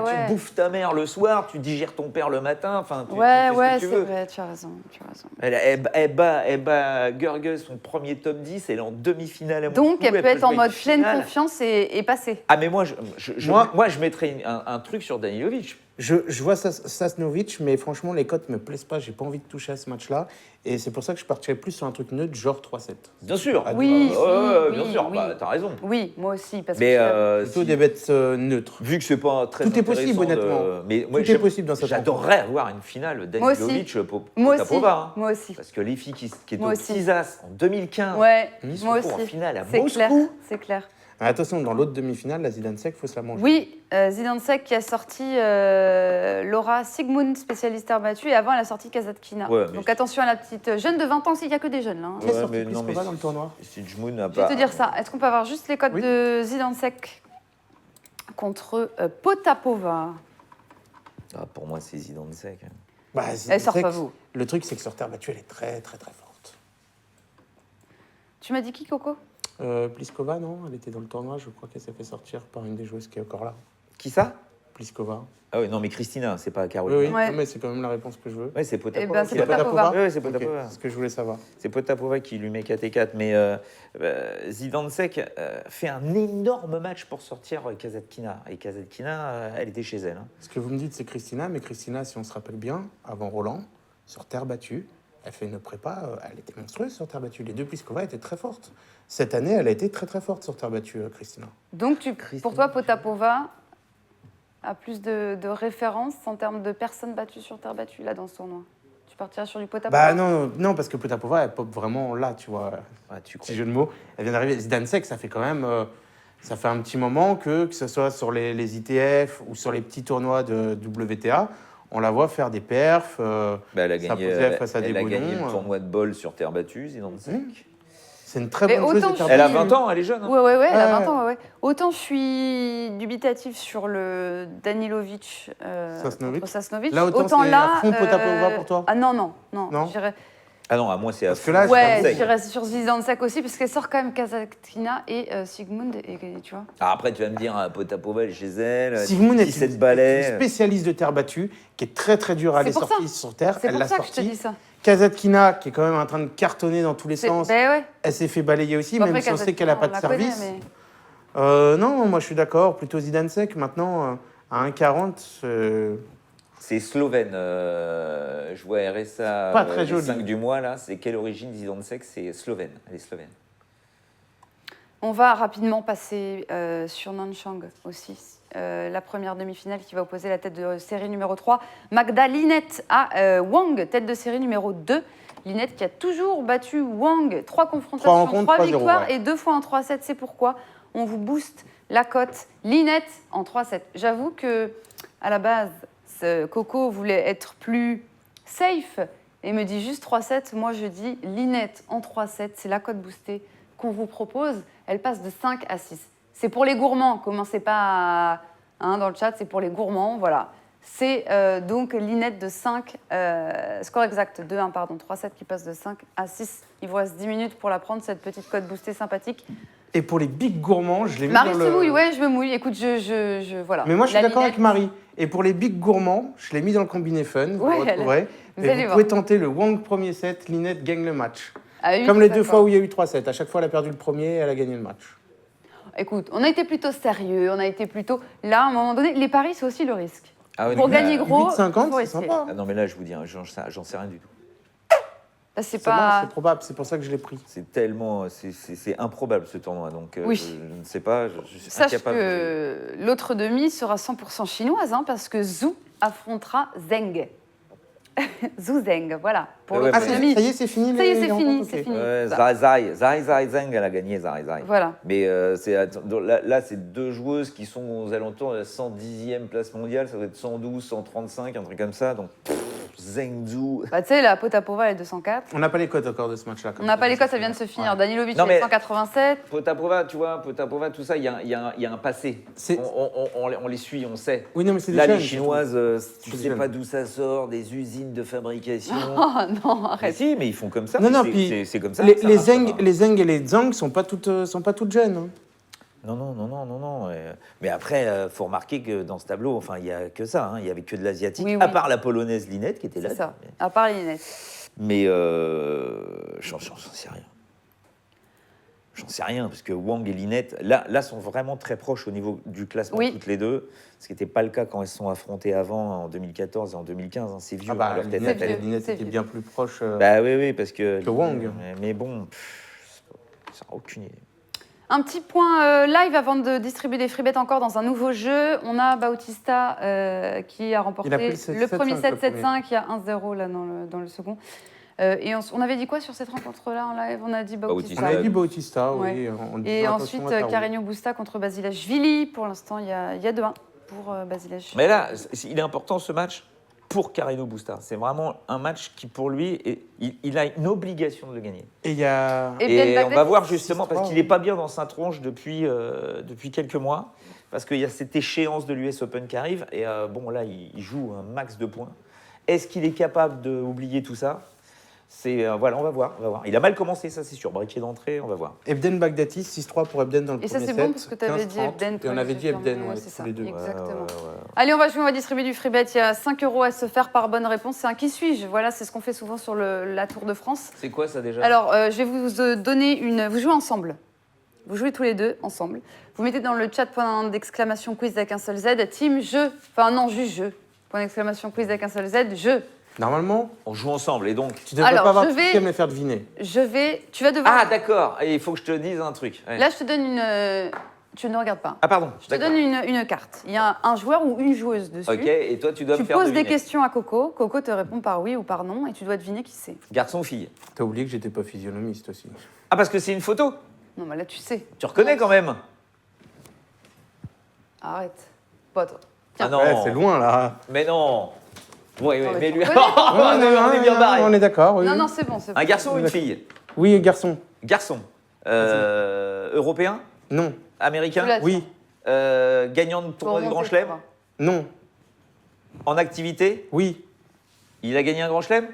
Tu bouffes ta mère le soir, tu digères ton père le matin. Enfin, tu fais ce que tu veux. C'est vrai, tu as raison. Elle bat Görges, son premier top 10, elle est en demi-finale à Moscou. Donc, elle peut être en mode pleine confiance et passer. Ah, mais moi, je mettrais un truc sur Danilovic. Je vois Sasnovic, mais franchement, les cotes me plaisent pas. J'ai pas envie de toucher à ce match-là. Et c'est pour ça que je partirais plus sur un truc neutre, genre 3-7. Bien sûr. Oui, bien sûr. Oui. Bah, t'as raison. Oui, moi aussi. Parce que plutôt des bêtes neutres. Vu que c'est pas très tout est possible, honnêtement. Mais tout est possible dans cette j'adorerais avoir une finale Danilovic-Potapova. Moi aussi. Parce que les filles qui étaient au Tisas en 2015, moi aussi. En finale à Moscou. C'est clair. Attention, dans l'autre demi-finale, la Zidansek, il faut se la manger. Oui, Zidansek qui a sorti Laura Sigmund, spécialiste terre battue, et avant, elle a sorti Kasatkina. Donc attention à la petite jeune de 20 ans, il n'y a que des jeunes là. Hein. Qui a sorti Pliskova dans le tournoi? Sigmund n'a pas... Je vais te dire ça. Est-ce qu'on peut avoir juste les codes de Zidansek contre Potapova? Pour moi, c'est Zidansek. Elle sort pas vous. Le truc, c'est que sur terre battue, elle est très, très, très forte. Tu m'as dit qui, Coco? Pliskova, non? Elle était dans le tournoi, je crois qu'elle s'est fait sortir par une des joueuses qui est encore là. Qui ça? Pliskova. Ah oui, non, mais Christina, c'est pas Caroline. Oui, non, mais c'est quand même la réponse que je veux. Oui, c'est Potapova. C'est Potapova. Oui, c'est Potapova. C'est ce que je voulais savoir. C'est Potapova qui lui met 4-4, mais Zidansek fait un énorme match pour sortir Kasatkina. Et Kasatkina, elle était chez elle. Hein. Ce que vous me dites, c'est Christina, mais Christina, si on se rappelle bien, avant Roland, sur terre battue, elle fait une prépa, elle était monstrueuse sur terre battue. Les deux Pliskova étaient très fortes. Cette année, elle a été très très forte sur terre battue, Christina. Donc, pour toi, Potapova a plus de références en termes de personnes battues sur terre battue, là, dans ce tournoi? Tu partiras sur du Potapova? Non, parce que Potapova, elle pop vraiment là, tu vois. Petit jeu de mots. Elle vient d'arriver. Zidansek, ça fait quand même... ça fait un petit moment que ce soit sur les ITF ou sur les petits tournois de WTA, on la voit faire des perfs. Elle a gagné le tournoi de bol sur terre battue, Zidansek. C'est une très bonne chose de terre battue. Elle a 20 ans, elle est jeune. Hein. Ouais, elle a 20 ans. Ouais. Autant je suis dubitatif sur le Danilovic Sasnovic. Là, autant c'est à fond Potapova pour toi? Ah non. Je dirais... Ah non, à moi c'est à parce que là, je dirais sur Zidansek aussi, parce qu'elle sort quand même Kasatkina et Sigmund, et tu vois. Alors après, tu vas me dire, Potapova, elle est chez elle, Sigmund 17 balais. Une spécialiste de terre battue, qui est très très dure à aller sortir sur terre. C'est pour ça que je te dis ça. Kasatkina, qui est quand même en train de cartonner dans tous les sens, elle s'est fait balayer aussi, même si on sait qu'elle n'a pas de service. Non, moi je suis d'accord, plutôt Zidansek. Maintenant, à 1,40... C'est slovène. Je vois RSA pas très joli. 5 du mois, là. C'est quelle origine Zidansek? C'est slovène. Elle est slovène. On va rapidement passer sur Nanchang aussi. La première demi-finale qui va opposer la tête de série numéro 3, Magda Linette à Wang, tête de série numéro 2. Linette qui a toujours battu Wang, 3 confrontations, 3 victoires et 2 fois en 3-7. C'est pourquoi on vous booste la cote Linette en 3-7. J'avoue que à la base, Coco voulait être plus safe et me dit juste 3-7. Moi, je dis Linette en 3-7. C'est la cote boostée qu'on vous propose. Elle passe de 5 à 6. C'est pour les gourmands. Commencez pas dans le chat, c'est pour les gourmands. Voilà. C'est donc Linette de 5, score exact 2-1, pardon, 3-7 qui passe de 5 à 6. Il vous reste 10 minutes pour la prendre, cette petite cote boostée sympathique. Et pour les big gourmands, je l'ai mis Marie dans se mouille, ouais, je me mouille. Écoute, voilà. Mais moi, je suis d'accord avec Marie. Et pour les big gourmands, je l'ai mis dans le combiné fun, vous retrouverez. Vous pouvez tenter le Wang premier set, Linette gagne le match. Comme les 2 fois où il y a eu 3-7. À chaque fois, elle a perdu le premier et elle a gagné le match. Écoute, on a été plutôt sérieux, on a été plutôt... Là, à un moment donné, les paris, c'est aussi le risque. Ah oui, pour gagner gros, 8,50, c'est sympa. Ah non, mais là, je vous dis, j'en sais rien du tout. C'est probable, c'est pour ça que je l'ai pris. C'est tellement... C'est improbable, ce tournoi. Donc, oui. je ne sais pas, je suis Sache incapable. Que l'autre demi sera 100% chinoise, parce que Zhu affrontera Zheng. Zhu Zheng, voilà. Pour l'autre demi. Ça y est, c'est fini. Ça y est, c'est fini. Zai Zheng, elle a gagné, Zai. Voilà. Mais là, c'est 2 joueuses qui sont aux alentours de la 110e place mondiale. Ça doit être 112, 135, un truc comme ça. Donc, Zhengzhou. Bah, tu sais, la Potapova, elle est 204. On n'a pas les cotes encore de ce match-là. On n'a pas les cotes, ça vient de se finir. Ouais. Danilovic, Non, il est mais- 187. Potapova, tu vois, Potapova, tout ça, il y a un passé. On les suit, on sait. Oui, non, mais c'est des Là, jeunes, les Chinoises, tu C'est sais des pas jeunes. d'où ça sort, des usines de fabrication. Oh non, Mais arrête. si, mais ils font comme ça. Non, non, c'est- puis c'est comme ça. Les, ça les, marche, Zheng, ça va. les Zheng et les Zhang sont pas toutes jeunes. Hein. Non. Mais après, faut remarquer que dans ce tableau, enfin, il y a que ça. Il y avait que de l'asiatique, Oui, à oui. part la polonaise Linette qui était là. C'est ça, à part Linette. Mais j'en sais rien. J'en sais rien, parce que Wang et Linette, là, sont vraiment très proches au niveau du classement, Oui. toutes les deux. Ce qui n'était pas le cas quand elles se sont affrontées avant, en 2014 et en 2015. C'est vieux, Ah bah, leur tête à Linette, C'est vieux. tête. Linette c'est était vieux. bien plus proche. Bah oui, parce que... Que Wang. Mais bon, ça n'a aucune idée. Un petit point live avant de distribuer des freebets encore dans un nouveau jeu. On a Bautista qui a remporté Il a pris le le premier 7-5, 7-7-5, il y a 1-0 là dans le second. Et on avait dit quoi sur cette rencontre-là en live? On a dit Bautista. On avait dit Bautista, Ouais. oui. On disait Et attention ensuite à Tarou. Carreño Busta contre Basilashvili. Pour l'instant, il y a 2-1 pour Basilashvili. Mais là, il est important ce match pour Carreño Busta. C'est vraiment un match qui, pour lui, il a une obligation de le gagner. Et il y a. Et bien Et on va Bagdad, voir justement, 6-3, parce qu'il n'est pas bien dans sa tronche depuis quelques mois, parce qu'il y a cette échéance de l'US Open qui arrive, et bon là, il joue un max de points. Est-ce qu'il est capable d'oublier tout ça? Voilà, on va voir. Il a mal commencé, ça c'est sûr. Briquet d'entrée, on va voir. Ebden Bagdati, 6-3 pour Ebden dans le Et ça, premier c'est set. bon parce que tu avais dit 15-30, Ebden. Et pour on les avait dit confirmer, Ebden, ouais, c'est ça, tous les deux. exactement. Ouais. Allez, on va distribuer du freebet. Il y a 5 € à se faire par bonne réponse. C'est un qui suis-je? Voilà, c'est ce qu'on fait souvent sur la Tour de France. C'est quoi ça déjà? Alors, je vais vous donner une. Vous jouez ensemble. Vous jouez tous les deux ensemble. Vous mettez dans le chat point d'exclamation quiz avec un seul Z. Team jeu. Enfin, non, juste jeu. Point d'exclamation quiz avec un seul Z. Jeu. Normalement, On joue ensemble, et donc... tu devrais Alors, pas avoir je de vais- truc à me les faire deviner. Tu vas devoir. Ah d'accord, et il faut que je te dise un truc. Ouais. Là, je te donne une. Tu ne regardes pas. Ah pardon, Je te donne une carte. Il y a un joueur ou une joueuse dessus. Ok, et toi tu dois Tu me faire poses deviner. des questions à Coco. Coco te répond par oui ou par non et tu dois deviner qui c'est. Garçon ou fille? T'as oublié que j'étais pas physionomiste aussi. Ah parce que c'est une photo? Non, mais là, tu sais. Tu reconnais quand même? Arrête. Pas toi. Ah non. Ouais, c'est loin là. Mais non. Oui, Non, mais mais tu lui... reconnais. on est bien barré. On est d'accord, oui. Non, oui. non, c'est bon. C'est bon. Un garçon ou une fille? Oui, garçon. Garçon. Européen? Non. Américain? Tu l'as. Oui. Gagnant de Faut tournoi de remonter, Grand Chelem? tu vois. Non. En activité? Oui. Il a gagné un Grand Chelem?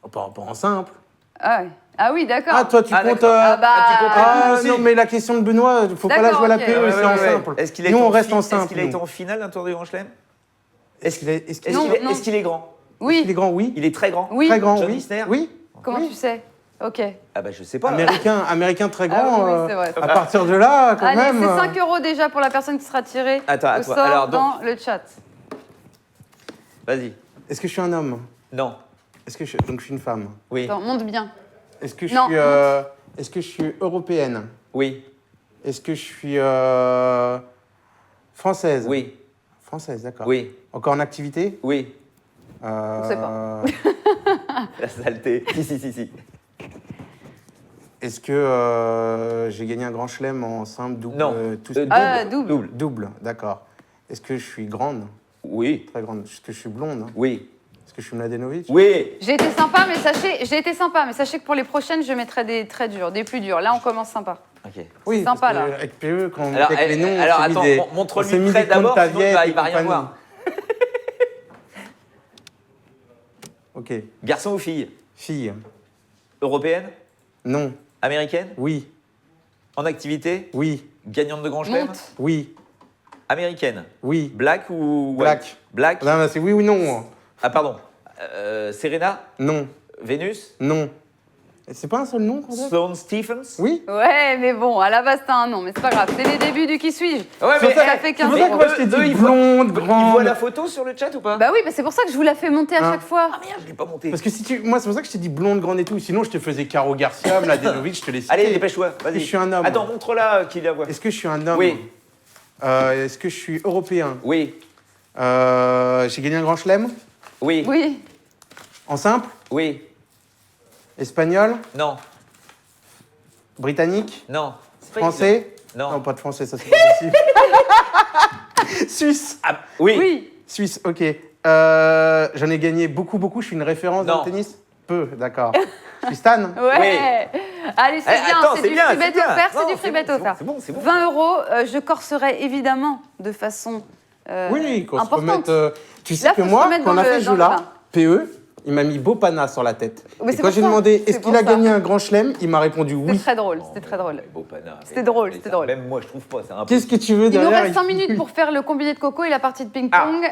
Oh, pas en simple. Ah, ouais. Ah oui, d'accord. Ah, toi, tu Ah, comptes. d'accord. Ah, bah, tu comptes Ah, aussi. non, mais la question de Benoît, faut pas la D'accord, jouer à la ok. PE, Ouais, c'est en simple. Est-ce qu'il a Nous, été on reste en Est-ce simple. qu'il a été nous. en finale d'un tournoi du Grand Chelem? Est-ce qu'il est, est-ce qu'il Est-ce Non, qu'il est, non. est-ce qu'il est grand? Oui. il est grand? Oui. Il est très grand? Oui. Très grand, John oui. Isner Oui. Comment Oui. tu sais? Ok. Ah bah je sais pas. Américain très grand. Ah oui, oui, c'est vrai. À partir de là, quand Allez, même. c'est 5 € déjà pour la personne qui sera tirée Attends, à au toi. sort Alors, donc- dans le chat. Vas-y. Est-ce que je suis un homme? Non. Donc je suis une femme. Oui. Attends, monte bien. Est-ce que je Non, suis est-ce que je suis européenne? Oui. Est-ce que je suis française? Oui. Française, d'accord. Oui. Encore en activité? Oui. On sait pas. La saleté. Si. Est-ce que j'ai gagné un grand chelem en simple, double? Non. Tout... Double. Double, d'accord. Est-ce que je suis grande? Oui. Très grande. Est-ce que je suis blonde? Oui. Est-ce que je suis Mladenovic? Oui. J'ai été sympa, mais sachez que pour les prochaines, je mettrai des très durs, des plus durs. Là, on commence sympa. Ok. Oui, sympa, parce que là. avec PE, quand on Alors, met les noms, alors on s'est mis attends, des- on s'est montre-lui mis près des comptes d'abord, sinon Taviette il va et rien compagnie. voir. Ok. Garçon ou fille? Fille. Européenne? Non. Américaine? Oui. En activité? Oui. Gagnante de Grand Chelem? Monte. Oui. Américaine? Oui. Black ou white? Black. Black? Non, mais c'est oui ou non. Ah pardon. Serena? Non. Vénus? Non. C'est pas un seul nom qu'on a? Sloane Stephens? Oui. Ouais, mais bon, à la base, t'as un nom, mais c'est pas grave. C'est les débuts du qui suis-je. Ouais, C'est mais pour ça- ça fait c'est 15 pour ça que moi je t'ai eux, dit ils voient- blonde, Il voit grande. la photo sur le chat ou pas? Bah oui, bah c'est pour ça que je vous la fais monter à Hein. chaque fois. Ah merde, je l'ai pas monté. Parce que si tu, moi c'est pour ça que je t'ai dit blonde, grande et tout. Sinon je te faisais Caro Garcia, Mladenovic, je te l'ai cité. Allez, dépêche-toi, vas-y. Je suis un homme. Attends, montre-la qu'il la voit. Est-ce que je suis un homme? Oui. Est-ce que je suis européen? Oui. J'ai gagné un grand chelem? Oui. Oui. En simple? Oui. Espagnol? Non. Britannique? Non. C'est pas Français? Non. Non, pas de français, ça c'est pas possible. Suisse? Ah, oui. Oui. Suisse, ok. J'en ai gagné beaucoup. Je suis une référence dans le tennis. Peu, d'accord. Je suis Stan. Ouais. Oui. Allez, c'est bien. Attends, C'est c'est du bien, free bet c'est bien. offert. C'est Non, du free bet offert. C'est bon. 20 euros. Je corserai évidemment de façon Oui, qu'on se importante. remette. Tu sais Là, que faut se moi, remettre quand on dans a le- fait ce dans le jeu-là, bain. PE, il m'a mis Bopana sur la tête. Mais Et c'est quand pour j'ai ça. demandé C'est est-ce pour qu'il a ça. gagné un grand chelem, il m'a répondu C'était oui. très drôle. C'était très drôle. Bopana. C'était drôle, Mais c'était ça, drôle. Même moi, je trouve pas. Qu'est-ce que tu veux Il nous derrière reste 5 minutes pour faire le combiné de Coco et la partie de ping-pong.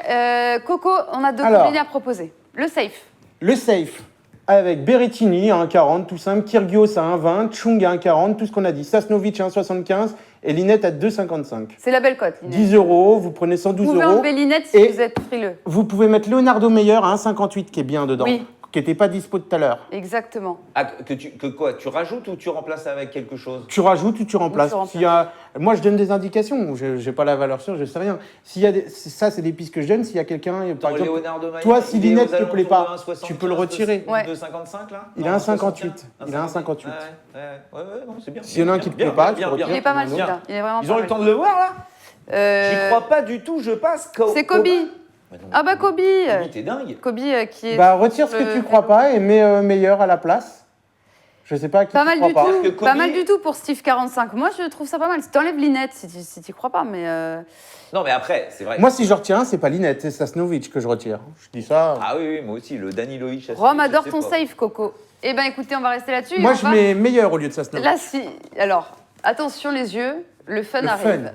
Coco, on a 2 Alors. combinés à proposer. Le safe. Le safe, avec Berrettini à 1,40, tout simple, Kyrgios à 1,20, Chung à 1,40, tout ce qu'on a dit, Sasnovic à 1,75 et Linette à 2,55. C'est la belle cote. Linette. 10 euros, vous prenez 112 Vous pouvez euros. enlever Linette si Et- vous êtes frileux. Vous pouvez mettre Leonardo Meyer à 1,58 qui est bien dedans, Oui. qui n'était pas dispo tout à l'heure. Exactement. Ah, que quoi? Tu rajoutes ou tu remplaces avec quelque chose? Tu rajoutes ou tu remplaces. remplaces. S'il y a- Moi, je donne des indications. Je n'ai pas la valeur sûre, je ne sais rien. S'il y a ça, c'est des pistes que je donne. S'il y a quelqu'un, par Dans exemple, Leonardo Mayer, toi, si il est Linette aux te plaît alentours pas, de 1,75, tu peux le retirer. Ouais. 2,55 là? Il a Non, 1,58. Il a 1,58. Ouais, non, c'est bien. S'il y en a un qui te Bien, plaît pas, bien, tu bien, retires. Il est pas mal Bien. celui-là. Il est vraiment Ils pas ont eu le mal. temps de le voir là? J'y Euh, crois pas du tout, je passe. C'est Kobe. Ah bah Kobe. Kobe, t'es dingue. Kobe qui est. Bah, retire ce sur que le- tu crois pas et mets Meilleur à la place. Je sais pas à qui Pas tu mal crois du pas. tout. que Kobe- Pas mal du tout pour Steve 45. Moi, je trouve ça pas mal. T'enlèves Linette si tu crois pas, mais. Non, mais après, c'est vrai. Moi, si je retiens un, c'est pas Linette, c'est Sasnovic que je retire. Je dis ça. Ah oui, moi aussi, le Danilovic. Rome adore ton safe, Coco. Eh ben, écoutez, on va rester là-dessus. Moi, et on je va- mets Meilleur au lieu de Sasnovic. Là, si. Alors, attention les yeux. Le fun Le arrive. fun.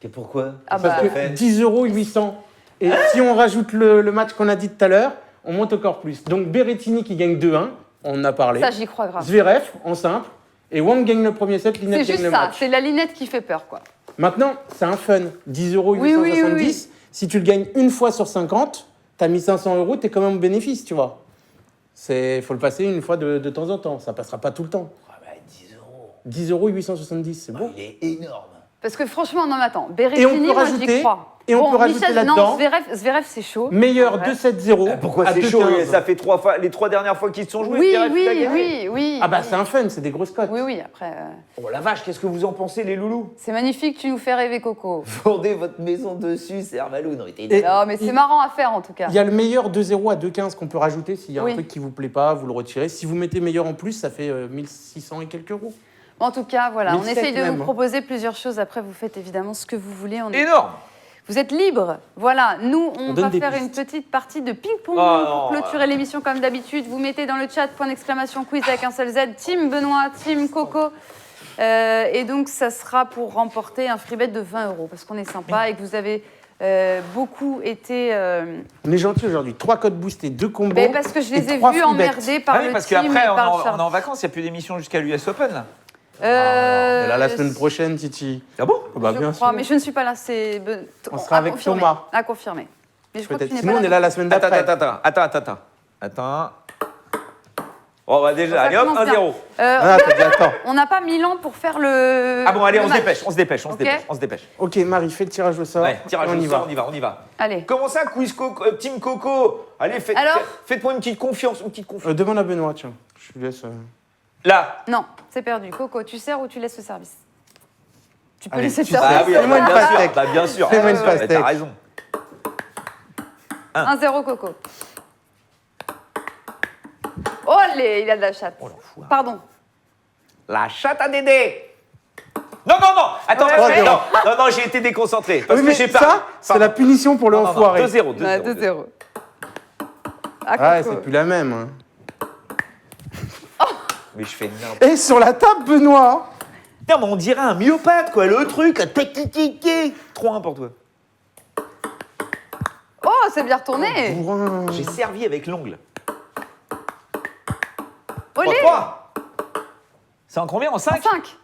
Et pourquoi? Ah Parce bah. que 10 euros 800. Et si on rajoute le match qu'on a dit tout à l'heure, on monte encore plus. Donc Berrettini qui gagne 2-1, on en a parlé. Ça, j'y crois grave. Zverev en simple. Et Wang gagne le premier set, C'est Linette gagne juste le ça. match. C'est la Linette qui fait peur, quoi. Maintenant, c'est un fun. 10 euros Oui, 870. Si tu le gagnes une fois sur 50, t'as mis 500 euros, t'es quand même au bénéfice, tu vois. Il faut le passer une fois de temps en temps. Ça passera pas tout le temps. Ah bah 10 euros. 10 euros 870, c'est bon. Il est énorme. Parce que franchement, non, mais attends. Et on Berrettini, peut moi, j'y rajouter- crois. et on peut rajouter Michel, là-dedans- non, Zverev, c'est chaud. Meilleur Ouais. 2-7-0. Pourquoi à c'est chaud? 2,15. Ça fait les 3 dernières fois qu'ils se sont joués. Oui, Zverev, il a gagné. oui. Ah bah c'est un fun, c'est des grosses cotes. Oui, après. Oh la vache, qu'est-ce que vous en pensez, les loulous? C'est magnifique, tu nous fais rêver, Coco. Vendez votre maison dessus, c'est Hermaloun. Et- Non, mais c'est marrant à faire, en tout cas. Il y a le meilleur 2-0 à 2,15 qu'on peut rajouter. S'il y a Oui. un truc qui vous plaît pas, vous le retirez. Si vous mettez meilleur en plus, ça fait 1600 et quelques euros. En tout cas, voilà, on 1007 essaye de même. vous proposer plusieurs choses. Après, vous faites évidemment ce que vous voulez. Énorme. Vous êtes libre. Voilà, nous, on donne va des faire pistes. une petite partie de ping-pong Oh, pour non, clôturer l'émission comme d'habitude. Vous mettez dans le chat point d'exclamation quiz avec un seul Z, Team Benoît, Team Coco. Et donc, ça sera pour remporter un free bet de 20 euros parce qu'on est sympa et que vous avez beaucoup été. On est gentil aujourd'hui. 3 codes boostés, 2 combos. Mais parce que je les et ai 3 vus free bets. emmerdés par Ah oui, le parce team qu'après, et on par le est Charles. en vacances, il n'y a plus d'émission jusqu'à l'US Open. Là. On est là la semaine prochaine, Titi. Ah bon? Bah, Je bien crois, sûr. mais je ne suis pas là. On sera avec Thomas. À confirmer. Mais je crois que Peut-être. tu n'es Sinon, pas on est là la semaine d'après. Attends. Oh, bah déjà, Ça allez hop, commence bien. 1-0. Ah, t'as dit attends. On n'a pas Milan pour faire le. Ah bon, allez, le on se match. dépêche, Ok. on se dépêche. Ok, Marie, fais le tirage au sort. Ouais, tirage on au y sort, va. on y va. Allez. Comment ça, quiz Coco, Team Coco? Allez, Alors faites-moi une petite confiance, Demande à Benoît, tiens. Je lui laisse. Là. Non, c'est perdu. Coco, tu sers ou tu laisses le service? Tu peux Allez, laisser le tu service. sers. Fais-moi une bien sûr, pastèque. bah bien sûr. Fais-moi une Ouais, pastèque. T'as raison. 1-0 Coco. Oh, il a de la chatte. Oh, l'enfoiré. Pardon. La chatte à Dédé. Non, attends, Ouais, non, j'ai été déconcentré. Parce Oui, que mais j'ai ça, c'est la punition pour le enfoiré. 2-0. Ouais, 2-0. Ah, Ouais, Coco. c'est plus la même. Hein. Mais je fais n'importe. Et sur la table, Benoît. Non, mais on dirait un myopathe, quoi, le truc. 3-1 pour toi. Oh, c'est bien retourné. Bourrin. J'ai servi avec l'ongle. Olé. 3. C'est en combien? En 5? 5.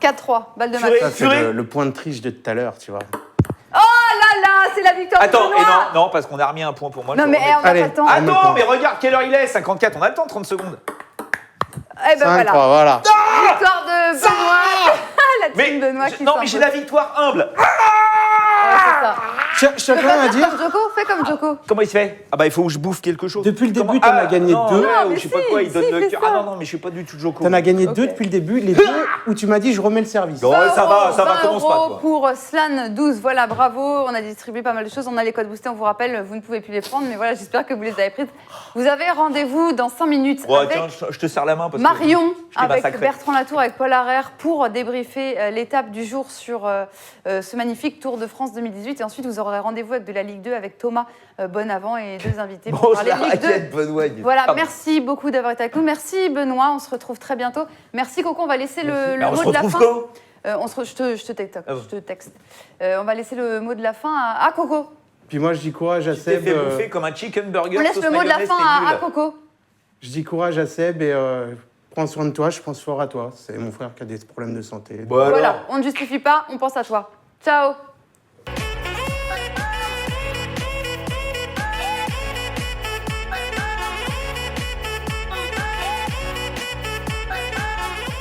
4-3. Balle de match. Purée. Ça, c'est le point de triche de tout à l'heure, tu vois. Oh là là, c'est la victoire Attends, de et Benoît. non, parce qu'on a remis un point pour moi. Non, je mais remets. on n'a Allez. pas le temps. Allez. Attends, mais regarde quelle heure il est, 54, on a le temps, 30 secondes. Eh ben 5, voilà. 3, voilà. Victoire de Benoît. La team Benoît qui non, mais j'ai la victoire humble. Ouais, c'est ça. Je tiens quand même à dire. Fais comme Joko. Comment il se fait? Ah bah il faut que je bouffe quelque chose. Depuis le début, t'en as gagné 2. Non, ou mais je sais pas si, quoi, il donne le fais cœur. ça. Ah non, mais je suis pas du tout Joko. T'en as gagné 2 depuis le début, les 2 où tu m'as dit je remets le service. Non, ça va, 20 commence pas. euros Toi. pour Slan 12, voilà, bravo. On a distribué pas mal de choses. On a les codes boostés, on vous rappelle, vous ne pouvez plus les prendre, mais voilà, j'espère que vous les avez prises. Vous avez rendez-vous dans 5 minutes avec Tiens, je te serre la main parce Marion, que je t'ai avec massacré. Bertrand Latour, avec Paul Harrer, pour débriefer l'étape du jour sur ce magnifique Tour de France 2018. Et ensuite, vous aurez rendez-vous avec de la Ligue 2 avec Thomas Bonavent et 2 invités pour parler de Ligue 2. Benoît. Voilà, merci beaucoup d'avoir été avec nous. Merci Benoît, on se retrouve très bientôt. Merci Coco, on va laisser le mot de la fin. Je te texte. On va laisser le mot de la fin à Coco. Puis moi je dis courage à Tu t'es Seb. fait bouffer comme un chicken burger. On laisse sauce le mot de la mayonnaise, fin t'es nul. à Coco. Je dis courage à Seb et prends soin de toi, je pense fort à toi. C'est mon frère qui a des problèmes de santé. Voilà, on ne justifie pas, on pense à toi. Ciao.